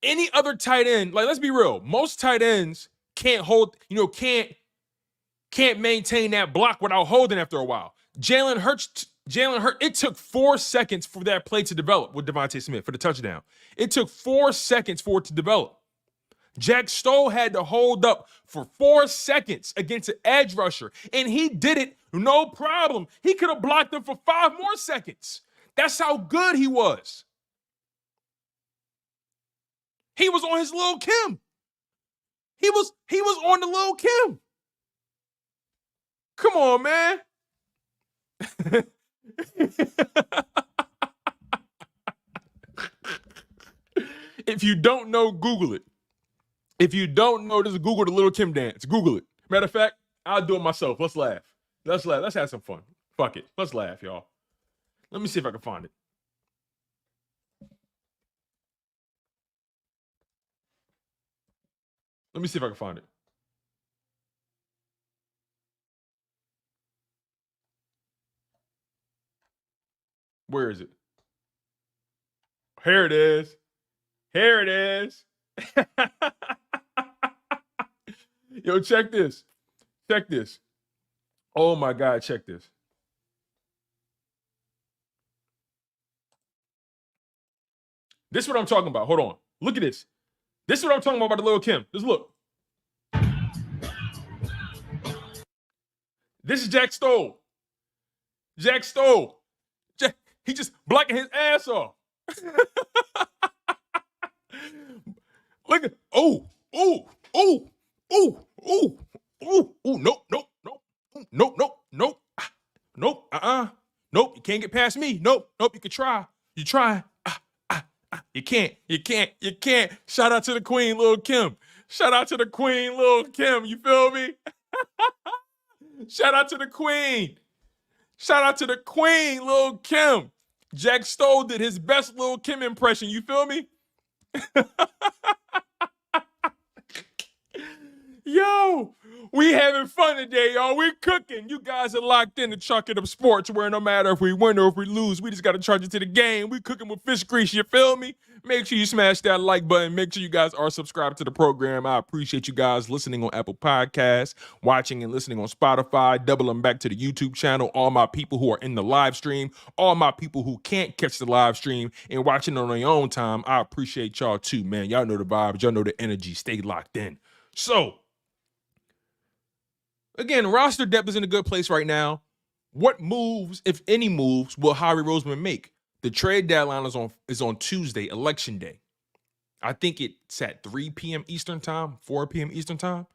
any other tight end, like, let's be real. Most tight ends can't hold, can't maintain that block without holding after a while. Jalen Hurts, it took 4 seconds for that play to develop with Devontae Smith for the touchdown. It took 4 seconds for it to develop. Jack Stoll had to hold up for 4 seconds against an edge rusher, and he did it no problem. He could have blocked him for 5 more seconds. That's how good he was. He was on his Lil' Kim. He was on the Lil' Kim. Come on, man. If you don't know, Google it. If you don't know, just Google the Lil' Kim dance. Google it. Matter of fact, I'll do it myself. Let's laugh. Let's have some fun. Fuck it. Let's laugh, y'all. Let me see if I can find it. Let me see if I can find it. Where is it? Here it is. Here it is. Yo, check this. Check this. Oh my God, check this. This is what I'm talking about. Hold on. Look at this. This is what I'm talking about the Lil' Kim. Just look. This is Jack Stoll. Jack Stoll. He just blocking his ass off. Look at, nope, nope, you can't get past me. Nope, you can try. You try. You can't. Shout out to the Queen, Lil' Kim. Shout out to the Queen, Lil' Kim. You feel me? Shout out to the Queen. Shout out to the Queen, Lil' Kim. Jack Stoll did his best Lil' Kim impression. You feel me? Yo, we having fun today, y'all. We cooking. You guys are locked in to Chalk It Up Sports, where no matter if we win or if we lose, we just got to charge it to the game. We cooking with fish grease. You feel me? Make sure you smash that like button. Make sure you guys are subscribed to the program. I appreciate you guys listening on Apple Podcasts, watching and listening on Spotify, doubling back to the YouTube channel. All my people who are in the live stream, all my people who can't catch the live stream and watching on their own time, I appreciate y'all too, man. Y'all know the vibes. Y'all know the energy. Stay locked in. So, again, roster depth is in a good place right now. What moves, if any moves, will Howie Roseman make? The trade deadline is on Tuesday, Election Day. I think it's at 3 p.m. Eastern time, 4 p.m. Eastern time.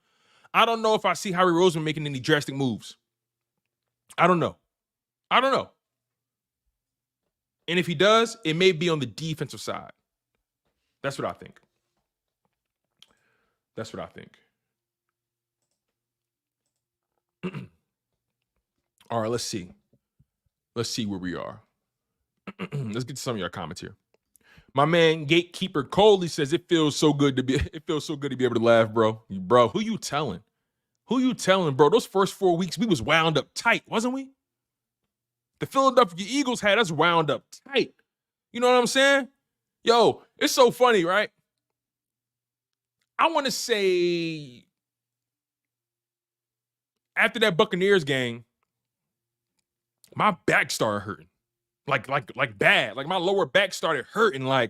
I don't know if I see Howie Roseman making any drastic moves. I don't know. And if he does, it may be on the defensive side. That's what I think. All right, let's see. Let's see where we are. Let's get to some of your comments here. My man Gatekeeper Coley says it feels so good to be able to laugh, bro. Bro, who you telling? Bro? Those first 4 weeks we was wound up tight, wasn't we? The Philadelphia Eagles had us wound up tight. You know what I'm saying? Yo, it's so funny, right? I want to say after that Buccaneers game, my back started hurting. Like bad. Like my lower back started hurting. I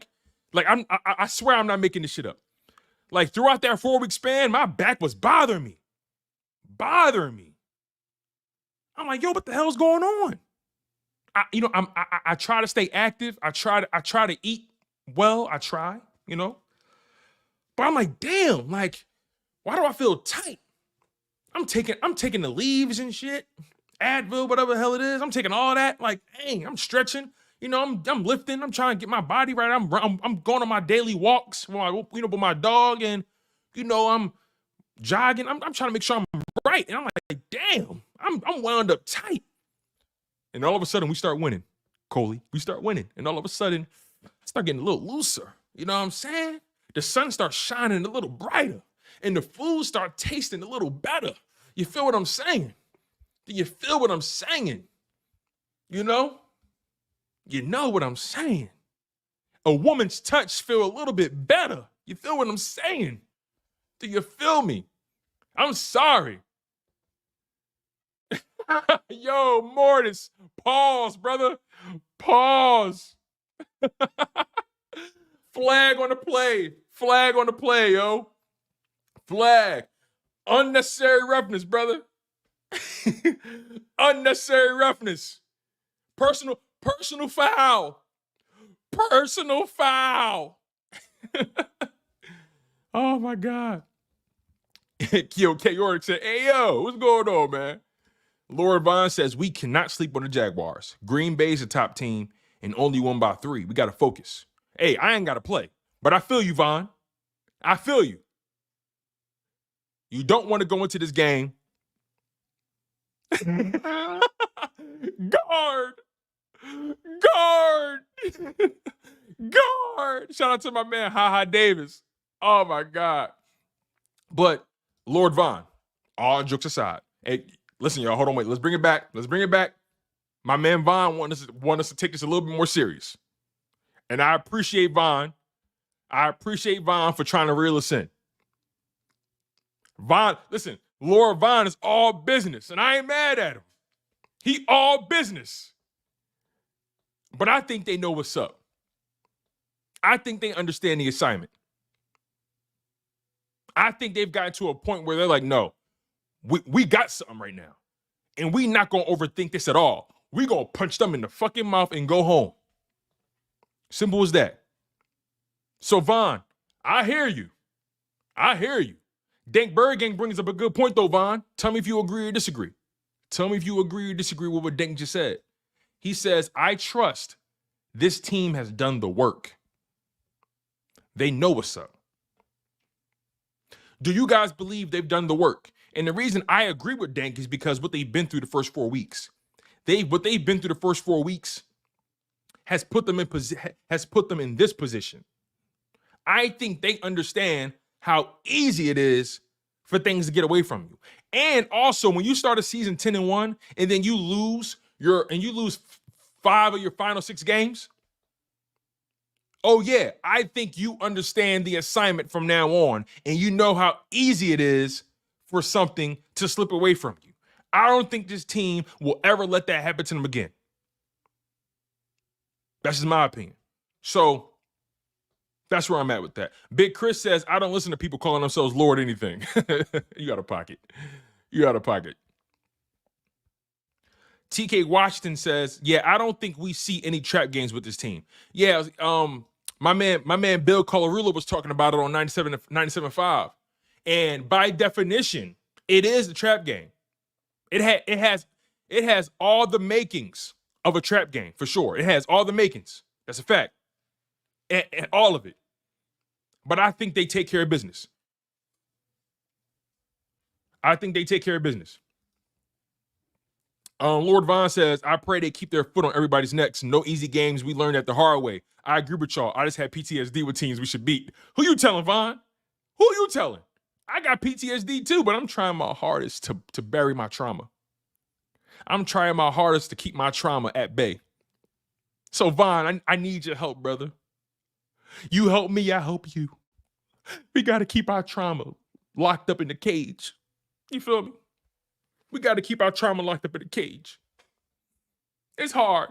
swear I'm not making this shit up. Like throughout that 4-week span, my back was bothering me. I'm like, yo, what the hell's going on? I try to stay active. I try to eat well. I try, But I'm like, damn, like, why do I feel tight? I'm taking the leaves and shit, Advil, whatever the hell it is. I'm taking all that. Like, dang, I'm stretching. I'm lifting. I'm trying to get my body right. I'm going on my daily walks with my dog, and I'm jogging. I'm trying to make sure I'm right. And I'm like, damn, I'm wound up tight. And all of a sudden, we start winning, Coley. We start winning. And all of a sudden, I start getting a little looser. You know what I'm saying? The sun starts shining a little brighter. And the food start tasting a little better. You feel what I'm saying? Do you feel what I'm saying? You know what I'm saying? A woman's touch feel a little bit better. You feel what I'm saying? Do you feel me? I'm sorry. Yo, Mortis, pause, brother. Pause. Flag on the play. Flag on the play, yo. Flag. Unnecessary roughness, brother. Unnecessary roughness. Personal foul. Personal foul. Oh, my God. Yo, K. Orrick said, hey, yo, what's going on, man? Lord Vaughn says, we cannot sleep on the Jaguars. Green Bay's a top team and only won by 3. We got to focus. Hey, I ain't got to play. But I feel you, Vaughn. I feel you. You don't want to go into this game. Guard. Shout out to my man, Ha Davis. Oh, my God. But Lord Vaughn, all jokes aside, hey, listen, y'all, hold on, wait. Let's bring it back. My man Vaughn want us to take this a little bit more serious. And I appreciate Vaughn. For trying to reel us in. Vaughn, listen, Lord Vaughn is all business, and I ain't mad at him. He all business. But I think they know what's up. I think they understand the assignment. I think they've gotten to a point where they're like, no, we got something right now. And we not going to overthink this at all. We going to punch them in the fucking mouth and go home. Simple as that. So, Vaughn, I hear you. Dank Bergang brings up a good point, though, Vaughn. Tell me if you agree or disagree. With what Dank just said. He says, I trust this team has done the work. They know what's up. Do you guys believe they've done the work? And the reason I agree with Dank is because what they've been through the first 4 weeks. What they've been through the first 4 weeks has put them in this position. I think they understand how easy it is for things to get away from you. And also, when you start a season 10-1 and then you lose 5 of your final 6 games, oh yeah, I think you understand the assignment from now on, and you know how easy it is for something to slip away from you. I don't think this team will ever let that happen to them again. That's just my opinion. So that's where I'm at with that. Big Chris says, I don't listen to people calling themselves Lord anything. You out of pocket. TK Washington says, yeah, I don't think we see any trap games with this team. Yeah, my man Bill Colarulo was talking about it on 97.5. And by definition, it is a trap game. It has all the makings of a trap game, for sure. It has all the makings. That's a fact. And all of it. But I think they take care of business. Lord Vaughn says, I pray they keep their foot on everybody's necks. No easy games. We learned that the hard way. I agree with y'all. I just had PTSD with teams we should beat. Who you telling, Vaughn? Who you telling? I got PTSD too, but I'm trying my hardest to bury my trauma. I'm trying my hardest to keep my trauma at bay. So, Vaughn, I need your help, brother. You help me, I help you. We got to keep our trauma locked up in the cage. You feel me? We got to keep our trauma locked up in the cage. It's hard.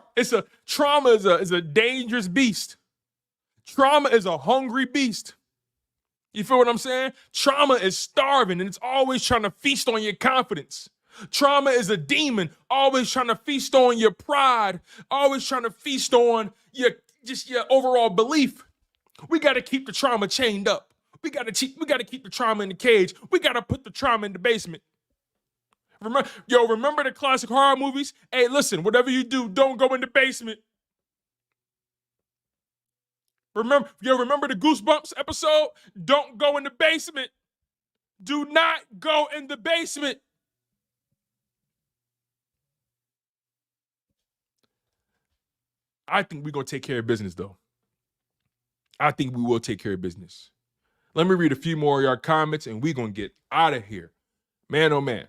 Trauma is a dangerous beast. Trauma is a hungry beast. You feel what I'm saying? Trauma is starving, and it's always trying to feast on your confidence. Trauma is a demon, always trying to feast on your pride, always trying to feast on your overall belief. We got to keep the trauma chained up. We got to keep the trauma in the cage. We got to put the trauma in the basement. Remember the classic horror movies? Hey, listen, whatever you do, don't go in the basement. Remember the Goosebumps episode? Don't go in the basement. Do not go in the basement. I think we're going to take care of business, though. I think we will take care of business. Let me read a few more of your comments, and we're going to get out of here. Man, oh, man.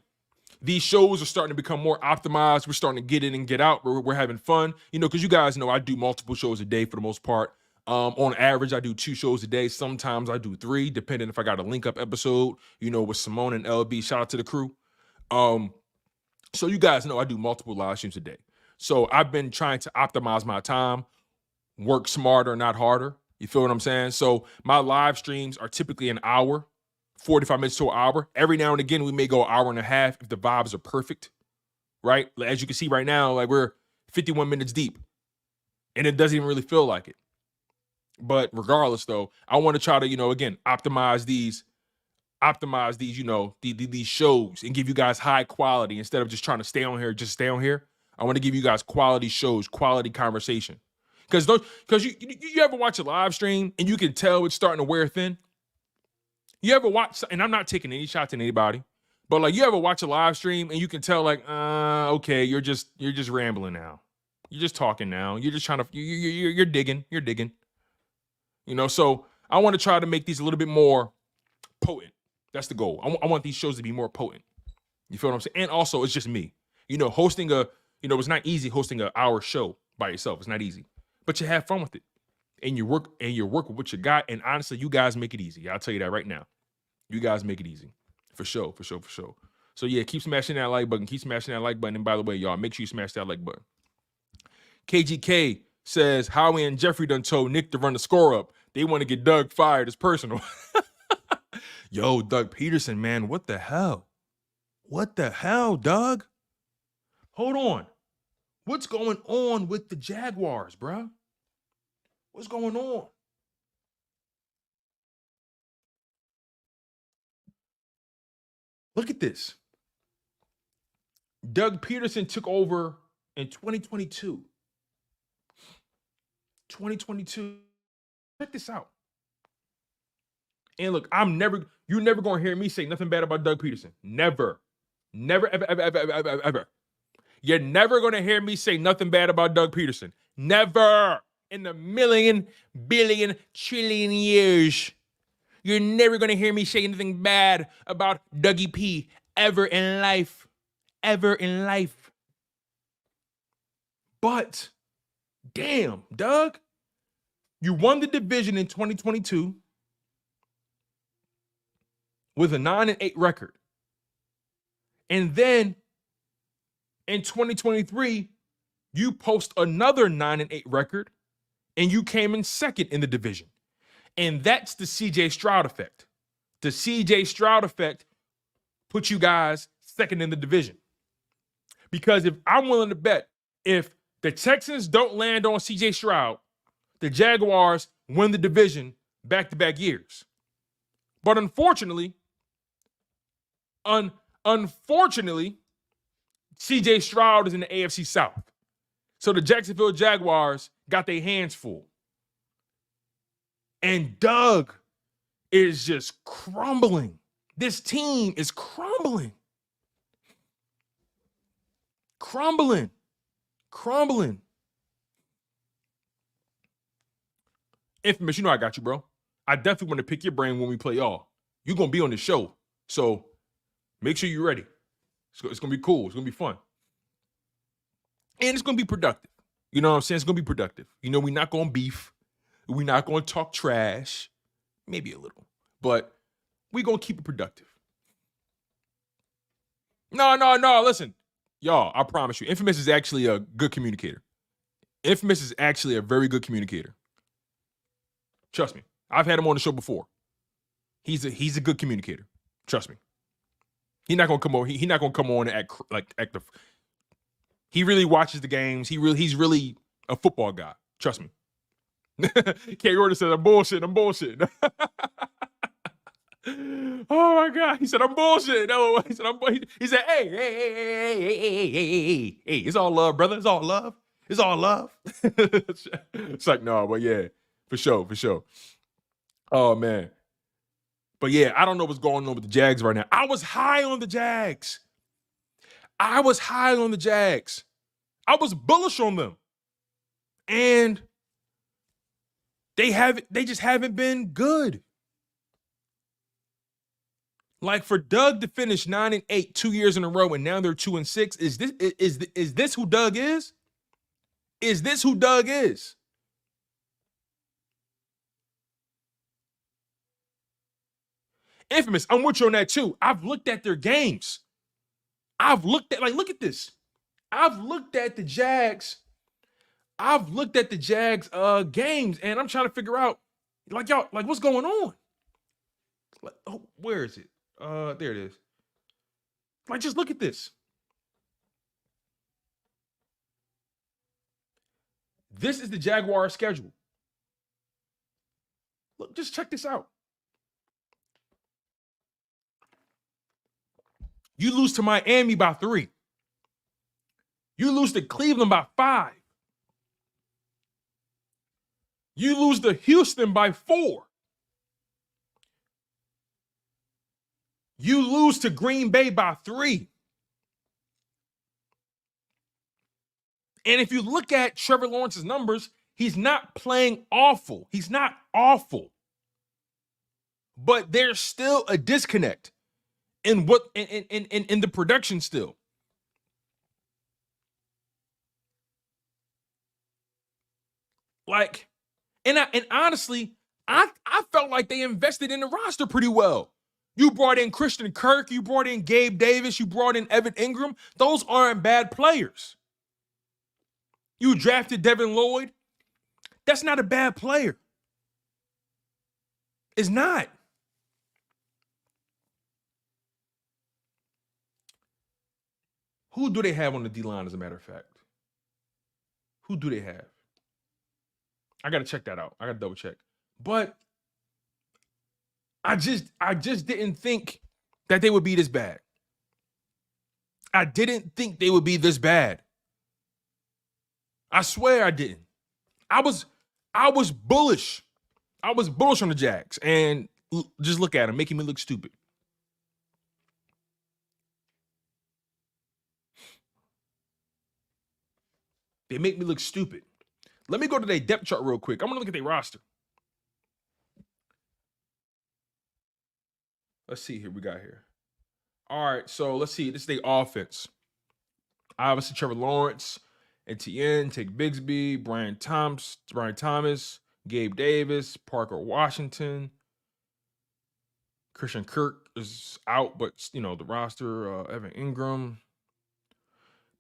These shows are starting to become more optimized. We're starting to get in and get out. We're having fun. Because you guys know I do multiple shows a day for the most part. On average, I do 2 shows a day. Sometimes I do 3, depending if I got a link-up episode, with Simone and LB. Shout out to the crew. So you guys know I do multiple live streams a day. So I've been trying to optimize my time, work smarter, not harder. You feel what I'm saying? So my live streams are typically an hour, 45 minutes to an hour. Every now and again, we may go an hour and a half if the vibes are perfect, right? As you can see right now, like we're 51 minutes deep, and it doesn't even really feel like it. But regardless, though, I want to try to, again, optimize these, these shows and give you guys high quality instead of just trying to stay on here. I want to give you guys quality shows, quality conversation. Because you ever watch a live stream and you can tell it's starting to wear thin? You ever watch, and I'm not taking any shots at anybody, but like you ever watch a live stream and you can tell like, okay, you're just rambling now. You're just talking now. You're just trying to, you're digging. So I want to try to make these a little bit more potent. That's the goal. I want these shows to be more potent. You feel what I'm saying? And also, it's just me. Hosting it's not easy hosting an hour show by yourself. It's not easy. But you have fun with it. And you work with what you got. And honestly, you guys make it easy. I'll tell you that right now. You guys make it easy. For sure. So yeah, keep smashing that like button. And by the way, y'all, make sure you smash that like button. KGK says, Howie and Jeffrey done told Nick to run the score up. They want to get Doug fired. It's personal. Yo, Doug Pederson, man, what the hell? What the hell, Doug? Hold on. What's going on with the Jaguars, bro? What's going on? Look at this. Doug Pederson took over in 2022. 2022. Check this out. And look, you're never going to hear me say nothing bad about Doug Pederson. Never, ever. You're never going to hear me say nothing bad about Doug Pederson. Never in a million, billion, trillion years. You're never going to hear me say anything bad about Dougie P ever in life. Ever in life. But, damn, Doug, you won the division in 2022 with a 9-8 record. And then in 2023, you post another 9-8 record, and you came in second in the division. And that's the CJ Stroud effect. The CJ Stroud effect put you guys second in the division. Because if I'm willing to bet, if the Texans don't land on CJ Stroud, the Jaguars win the division back-to-back years. But unfortunately, CJ Stroud is in the AFC South. So the Jacksonville Jaguars got their hands full. And Doug is just crumbling. This team is crumbling. Crumbling. Infamous, you know I got you, bro. I definitely want to pick your brain when we play y'all. You're going to be on the show. So make sure you're ready. It's going to be cool. It's going to be fun. And it's going to be productive. You know what I'm saying? It's going to be productive. We're not going to beef. We're not going to talk trash. Maybe a little. But we're going to keep it productive. No. Listen. Y'all, I promise you, Infamous is actually a good communicator. Infamous is actually a very good communicator. Trust me. I've had him on the show before. He's a good communicator. Trust me. He's not gonna come on. He's not gonna come on and act the. He really watches the games. He's really a football guy. Trust me. K. Gordon said, "I'm bullshit. I'm bullshit." Oh my God! He said, "I'm bullshit." No, he said, He said, "Hey, it's all love, brother. It's all love. It's all love." It's like, no, but yeah, for sure. Oh man, but yeah, I don't know what's going on with the Jags right now. I was high on the Jags. I was bullish on them, and they just haven't been good. Like for Doug to finish 9-8 2 years in a row, and now they're 2-6. Is this who Doug is? Is this who Doug is? Infamous, I'm with you on that too. I've looked at their games. Look at this. I've looked at the Jags. Games, and I'm trying to figure out, y'all, what's going on? Where is it? There it is. Just look at this. This is the Jaguars schedule. Look, just check this out. You lose to Miami by 3. You lose to Cleveland by 5. You lose to Houston by 4. You lose to Green Bay by 3. And if you look at Trevor Lawrence's numbers, he's not playing awful. He's not awful. But there's still a disconnect in the production still. And honestly, I felt like they invested in the roster pretty well. You brought in Christian Kirk, you brought in Gabe Davis, you brought in Evan Ingram. Those aren't bad players. You drafted Devin Lloyd. That's not a bad player. It's not. Who do they have on the D-line, as a matter of fact? Who do they have? I got to check that out. I got to double check. But I just didn't think that they would be this bad. I didn't think they would be this bad. I swear I didn't. I was bullish. I was bullish on the Jags, and just look at them, making me look stupid. They make me look stupid. Let me go to their depth chart real quick. I'm going to look at their roster. Let's see here. We got here. All right, so let's see. This is their offense. Obviously, Trevor Lawrence, Etienne, Tate Bigsby, Brian Thomas, Gabe Davis, Parker Washington. Christian Kirk is out, but, the roster, Evan Ingram.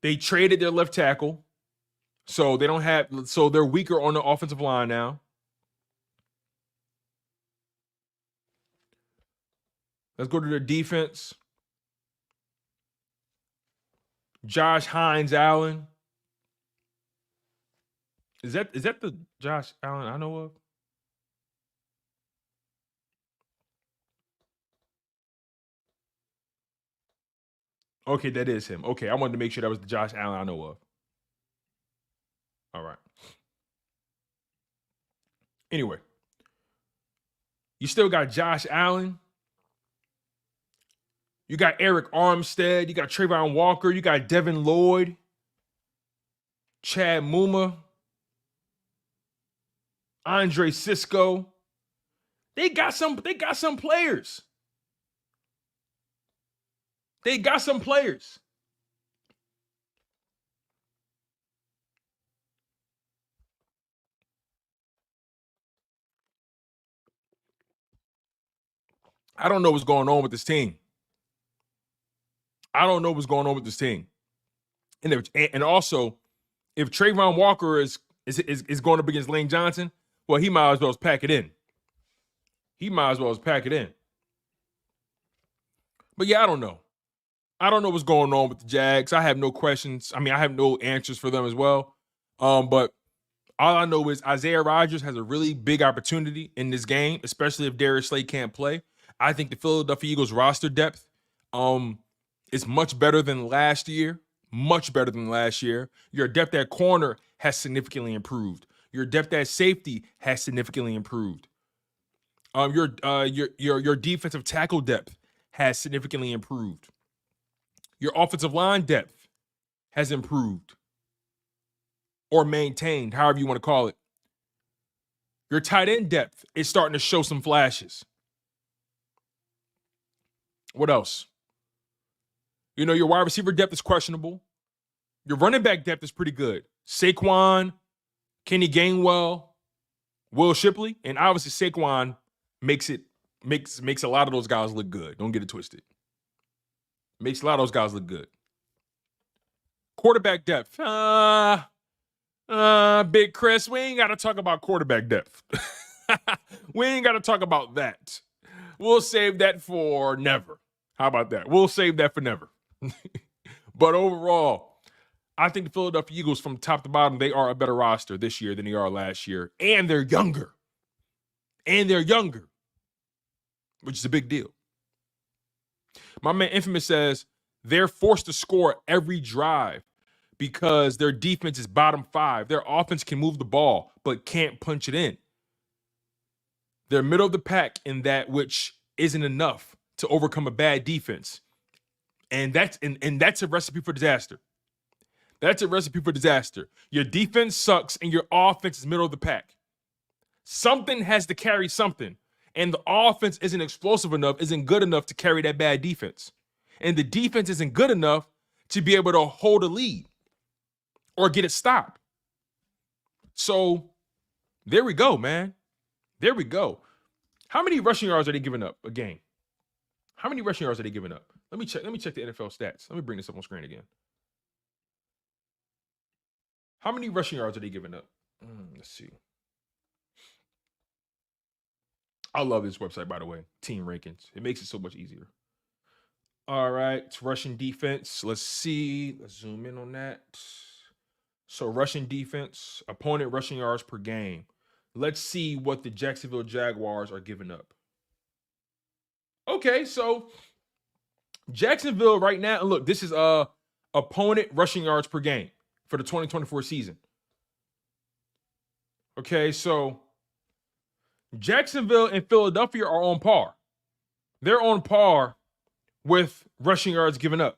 They traded their left tackle. So they're weaker on the offensive line now. Let's go to their defense. Josh Hines Allen. Is that the Josh Allen I know of? Okay, that is him. Okay, I wanted to make sure that was the Josh Allen I know of. All right. Anyway, you still got Josh Allen. You got Eric Armstead. You got Trayvon Walker. You got Devin Lloyd. Chad Muma. Andre Cisco. They got some players. They got some players. I don't know what's going on with this team. And also, if Trayvon Walker is going up against Lane Johnson, well, he might as well pack it in. But yeah, I don't know. I don't know what's going on with the Jags. I have no questions. I mean, I have no answers for them as well. But all I know is Isaiah Rodgers has a really big opportunity in this game, especially if Darius Slay can't play. I think the Philadelphia Eagles roster depth is much better than last year. Much better than last year. Your depth at corner has significantly improved. Your depth at safety has significantly improved. Your defensive tackle depth has significantly improved. Your offensive line depth has improved or maintained, however you want to call it. Your tight end depth is starting to show some flashes. What else? You know, your wide receiver depth is questionable. Your running back depth is pretty good. Saquon, Kenny Gainwell, Will Shipley, and obviously Saquon makes a lot of those guys look good. Don't get it twisted. Makes a lot of those guys look good. Quarterback depth. Big Chris, we ain't got to talk about quarterback depth. We ain't got to talk about that. We'll save that for never. How about that? We'll save that for never. But overall, I think the Philadelphia Eagles, from top to bottom, they are a better roster this year than they are last year. And they're younger. Which is a big deal. My man Infamous says they're forced to score every drive because their defense is bottom 5. Their offense can move the ball, but can't punch it in. They're middle of the pack in that which isn't enough to overcome a bad defense. And that's a recipe for disaster. That's a recipe for disaster. Your defense sucks and your offense is middle of the pack. Something has to carry something. And the offense isn't explosive enough, isn't good enough to carry that bad defense. And the defense isn't good enough to be able to hold a lead or get it stopped. So there we go, man. There we go. How many rushing yards are they giving up a game? How many rushing yards are they giving up? Let me check the NFL stats. Let me bring this up on screen again. How many rushing yards are they giving up? Let's see. I love this website, by the way. Team rankings. It makes it so much easier. All right. It's rushing defense. Let's see. Let's zoom in on that. So rushing defense, opponent rushing yards per game. Let's see what the Jacksonville Jaguars are giving up. Okay, so Jacksonville right now, look, this is opponent rushing yards per game for the 2024 season. Okay, so Jacksonville and Philadelphia are on par. They're on par with rushing yards given up.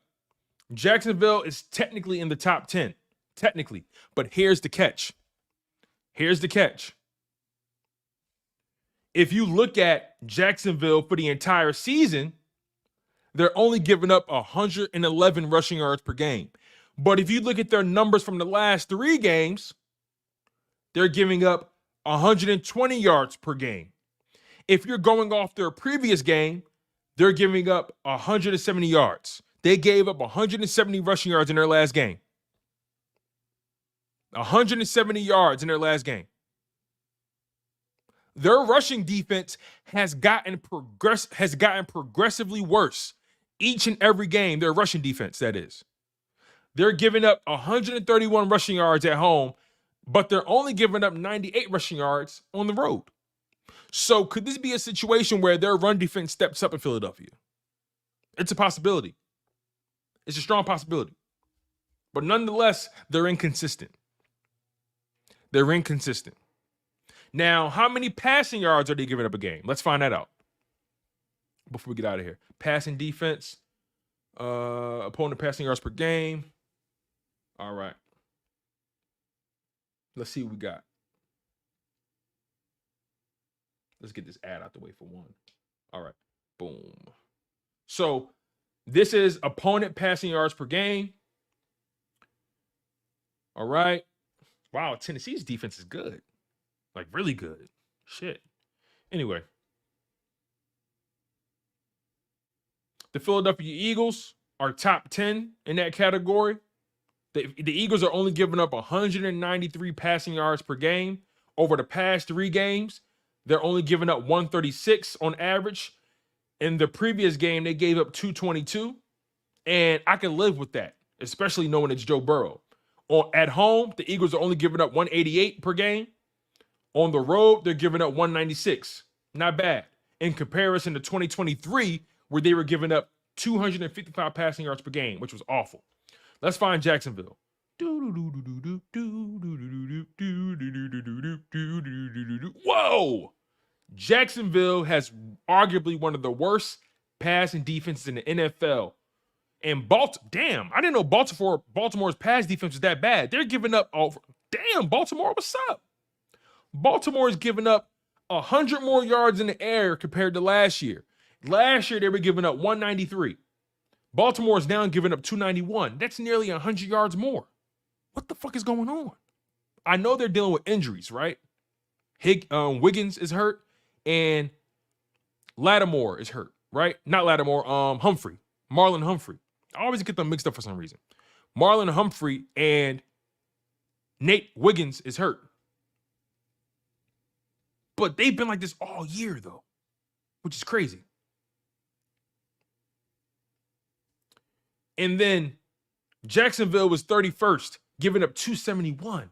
Jacksonville is technically in the top 10. Technically. But here's the catch. If you look at Jacksonville for the entire season, they're only giving up 111 rushing yards per game. But if you look at their numbers from the last 3 games, they're giving up 120 yards per game. If you're going off their previous game, they're giving up 170 yards. They gave up 170 rushing yards in their last game. 170 yards in their last game. Their rushing defense has gotten progressively worse each and every game. Their rushing defense, that is. They're giving up 131 rushing yards at home, but they're only giving up 98 rushing yards on the road. So could this be a situation where their run defense steps up in Philadelphia? It's a possibility. It's a strong possibility. But nonetheless, they're inconsistent. Now, how many passing yards are they giving up a game? Let's find that out before we get out of here. Passing defense, opponent passing yards per game. All right. Let's see what we got. Let's get this ad out the way for one. All right. Boom. So this is opponent passing yards per game. All right. Wow, Tennessee's defense is good. Like, really good. Shit. Anyway. The Philadelphia Eagles are top 10 in that category. The Eagles are only giving up 193 passing yards per game. Over the past 3 games, they're only giving up 136 on average. In the previous game, they gave up 222, and I can live with that, especially knowing it's Joe Burrow. At home, the Eagles are only giving up 188 per game. On the road, they're giving up 196. Not bad. In comparison to 2023, where they were giving up 255 passing yards per game, which was awful. Let's find Jacksonville. Whoa! Jacksonville has arguably one of the worst passing defenses in the NFL. And damn, I didn't know Baltimore's pass defense was that bad. They're giving up damn, Baltimore, what's up? Baltimore is giving up 100 more yards in the air compared to last year. Last year, they were giving up 193. Baltimore is now giving up 291. That's nearly 100 yards more. What the fuck is going on? I know they're dealing with injuries, right? Wiggins is hurt, and Lattimore is hurt, right? Not Lattimore, Marlon Humphrey. I always get them mixed up for some reason. Marlon Humphrey and Nate Wiggins is hurt. But they've been like this all year, though, which is crazy. And then Jacksonville was 31st, giving up 271.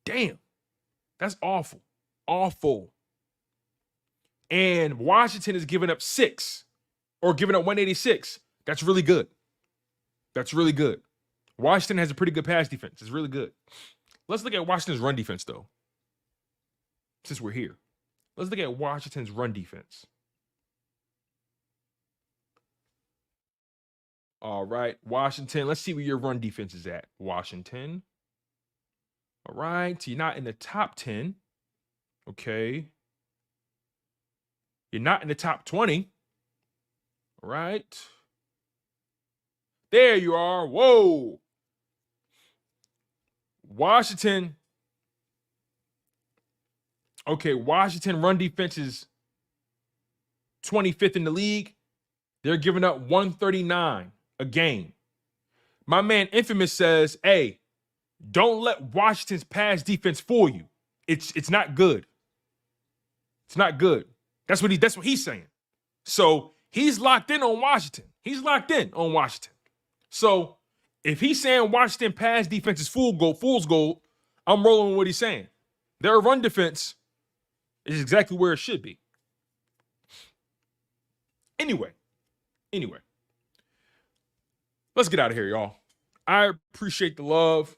Damn. That's awful. Awful. And Washington is giving up 6 or giving up 186. That's really good. That's really good. Washington has a pretty good pass defense. It's really good. Let's look at Washington's run defense, though. Since we're here, let's look at Washington's run defense. All right, Washington. Let's see where your run defense is at. Washington. All right, so you're not in the top 10. Okay. You're not in the top 20. All right. There you are. Whoa. Washington. Okay, Washington run defense is 25th in the league. They're giving up 139 a game. My man Infamous says, hey, don't let Washington's pass defense fool you. It's not good. It's not good. That's what he's saying. So he's locked in on Washington. He's locked in on Washington. So if he's saying Washington pass defense is fool's gold, I'm rolling with what he's saying. Their run defense is exactly where it should be. Anyway, let's get out of here, y'all. I appreciate the love.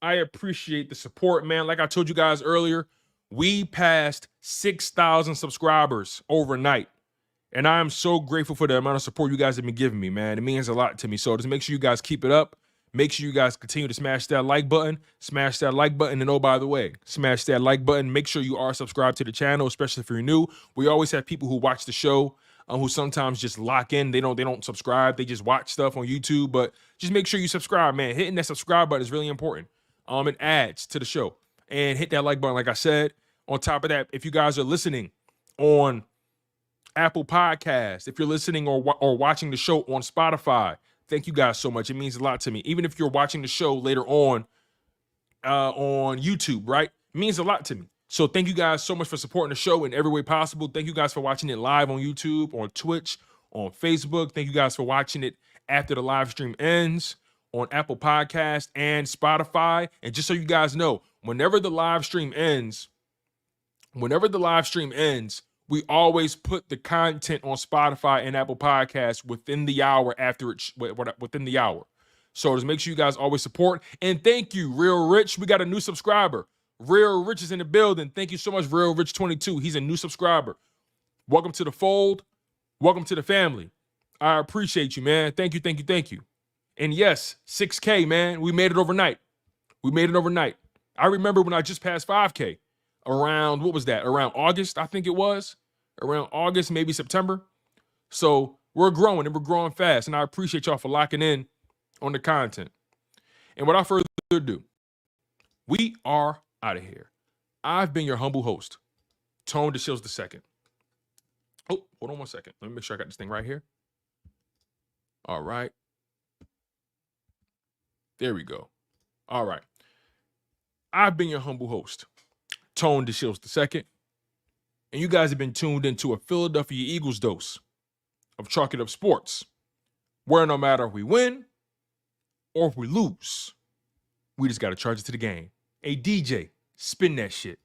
I appreciate the support, man. Like I told you guys earlier, we passed 6,000 subscribers overnight. And I am so grateful for the amount of support you guys have been giving me, man. It means a lot to me. So just make sure you guys keep it up. Make sure you guys continue to smash that like button. Smash that like button. And oh, by the way, smash that like button. Make sure you are subscribed to the channel, especially if you're new. We always have people who watch the show who sometimes just lock in. They don't subscribe. They just watch stuff on YouTube. But just make sure you subscribe, man. Hitting that subscribe button is really important. It adds to the show. And hit that like button, like I said. On top of that, if you guys are listening on Apple Podcasts, if you're listening or watching the show on Spotify, thank you guys so much. It means a lot to me. Even if you're watching the show later on YouTube, right? It means a lot to me. So thank you guys so much for supporting the show in every way possible. Thank you guys for watching it live on YouTube, on Twitch, on Facebook. Thank you guys for watching it after the live stream ends on Apple Podcasts and Spotify. And just so you guys know, whenever the live stream ends, we always put the content on Spotify and Apple Podcasts within the hour within the hour. So just make sure you guys always support. And thank you, Real Rich. We got a new subscriber. Real Rich is in the building. Thank you so much, Real Rich 22. He's a new subscriber. Welcome to the fold. Welcome to the family. I appreciate you, man. Thank you. And yes, 6K, man. We made it overnight. I remember when I just passed 5K. Around, what was that? Around August, I think it was. Around August, maybe September. So we're growing, and we're growing fast. And I appreciate y'all for locking in on the content. And without further ado, we are out of here. I've been your humble host, Tone DeShields II. Oh, hold on one second. Let me make sure I got this thing right here. All right. There we go. All right. I've been your humble host, Tone DeShields II. And you guys have been tuned into a Philadelphia Eagles dose of Chalk It Up Sports, where no matter if we win or if we lose, we just got to charge it to the game. Hey, DJ, spin that shit.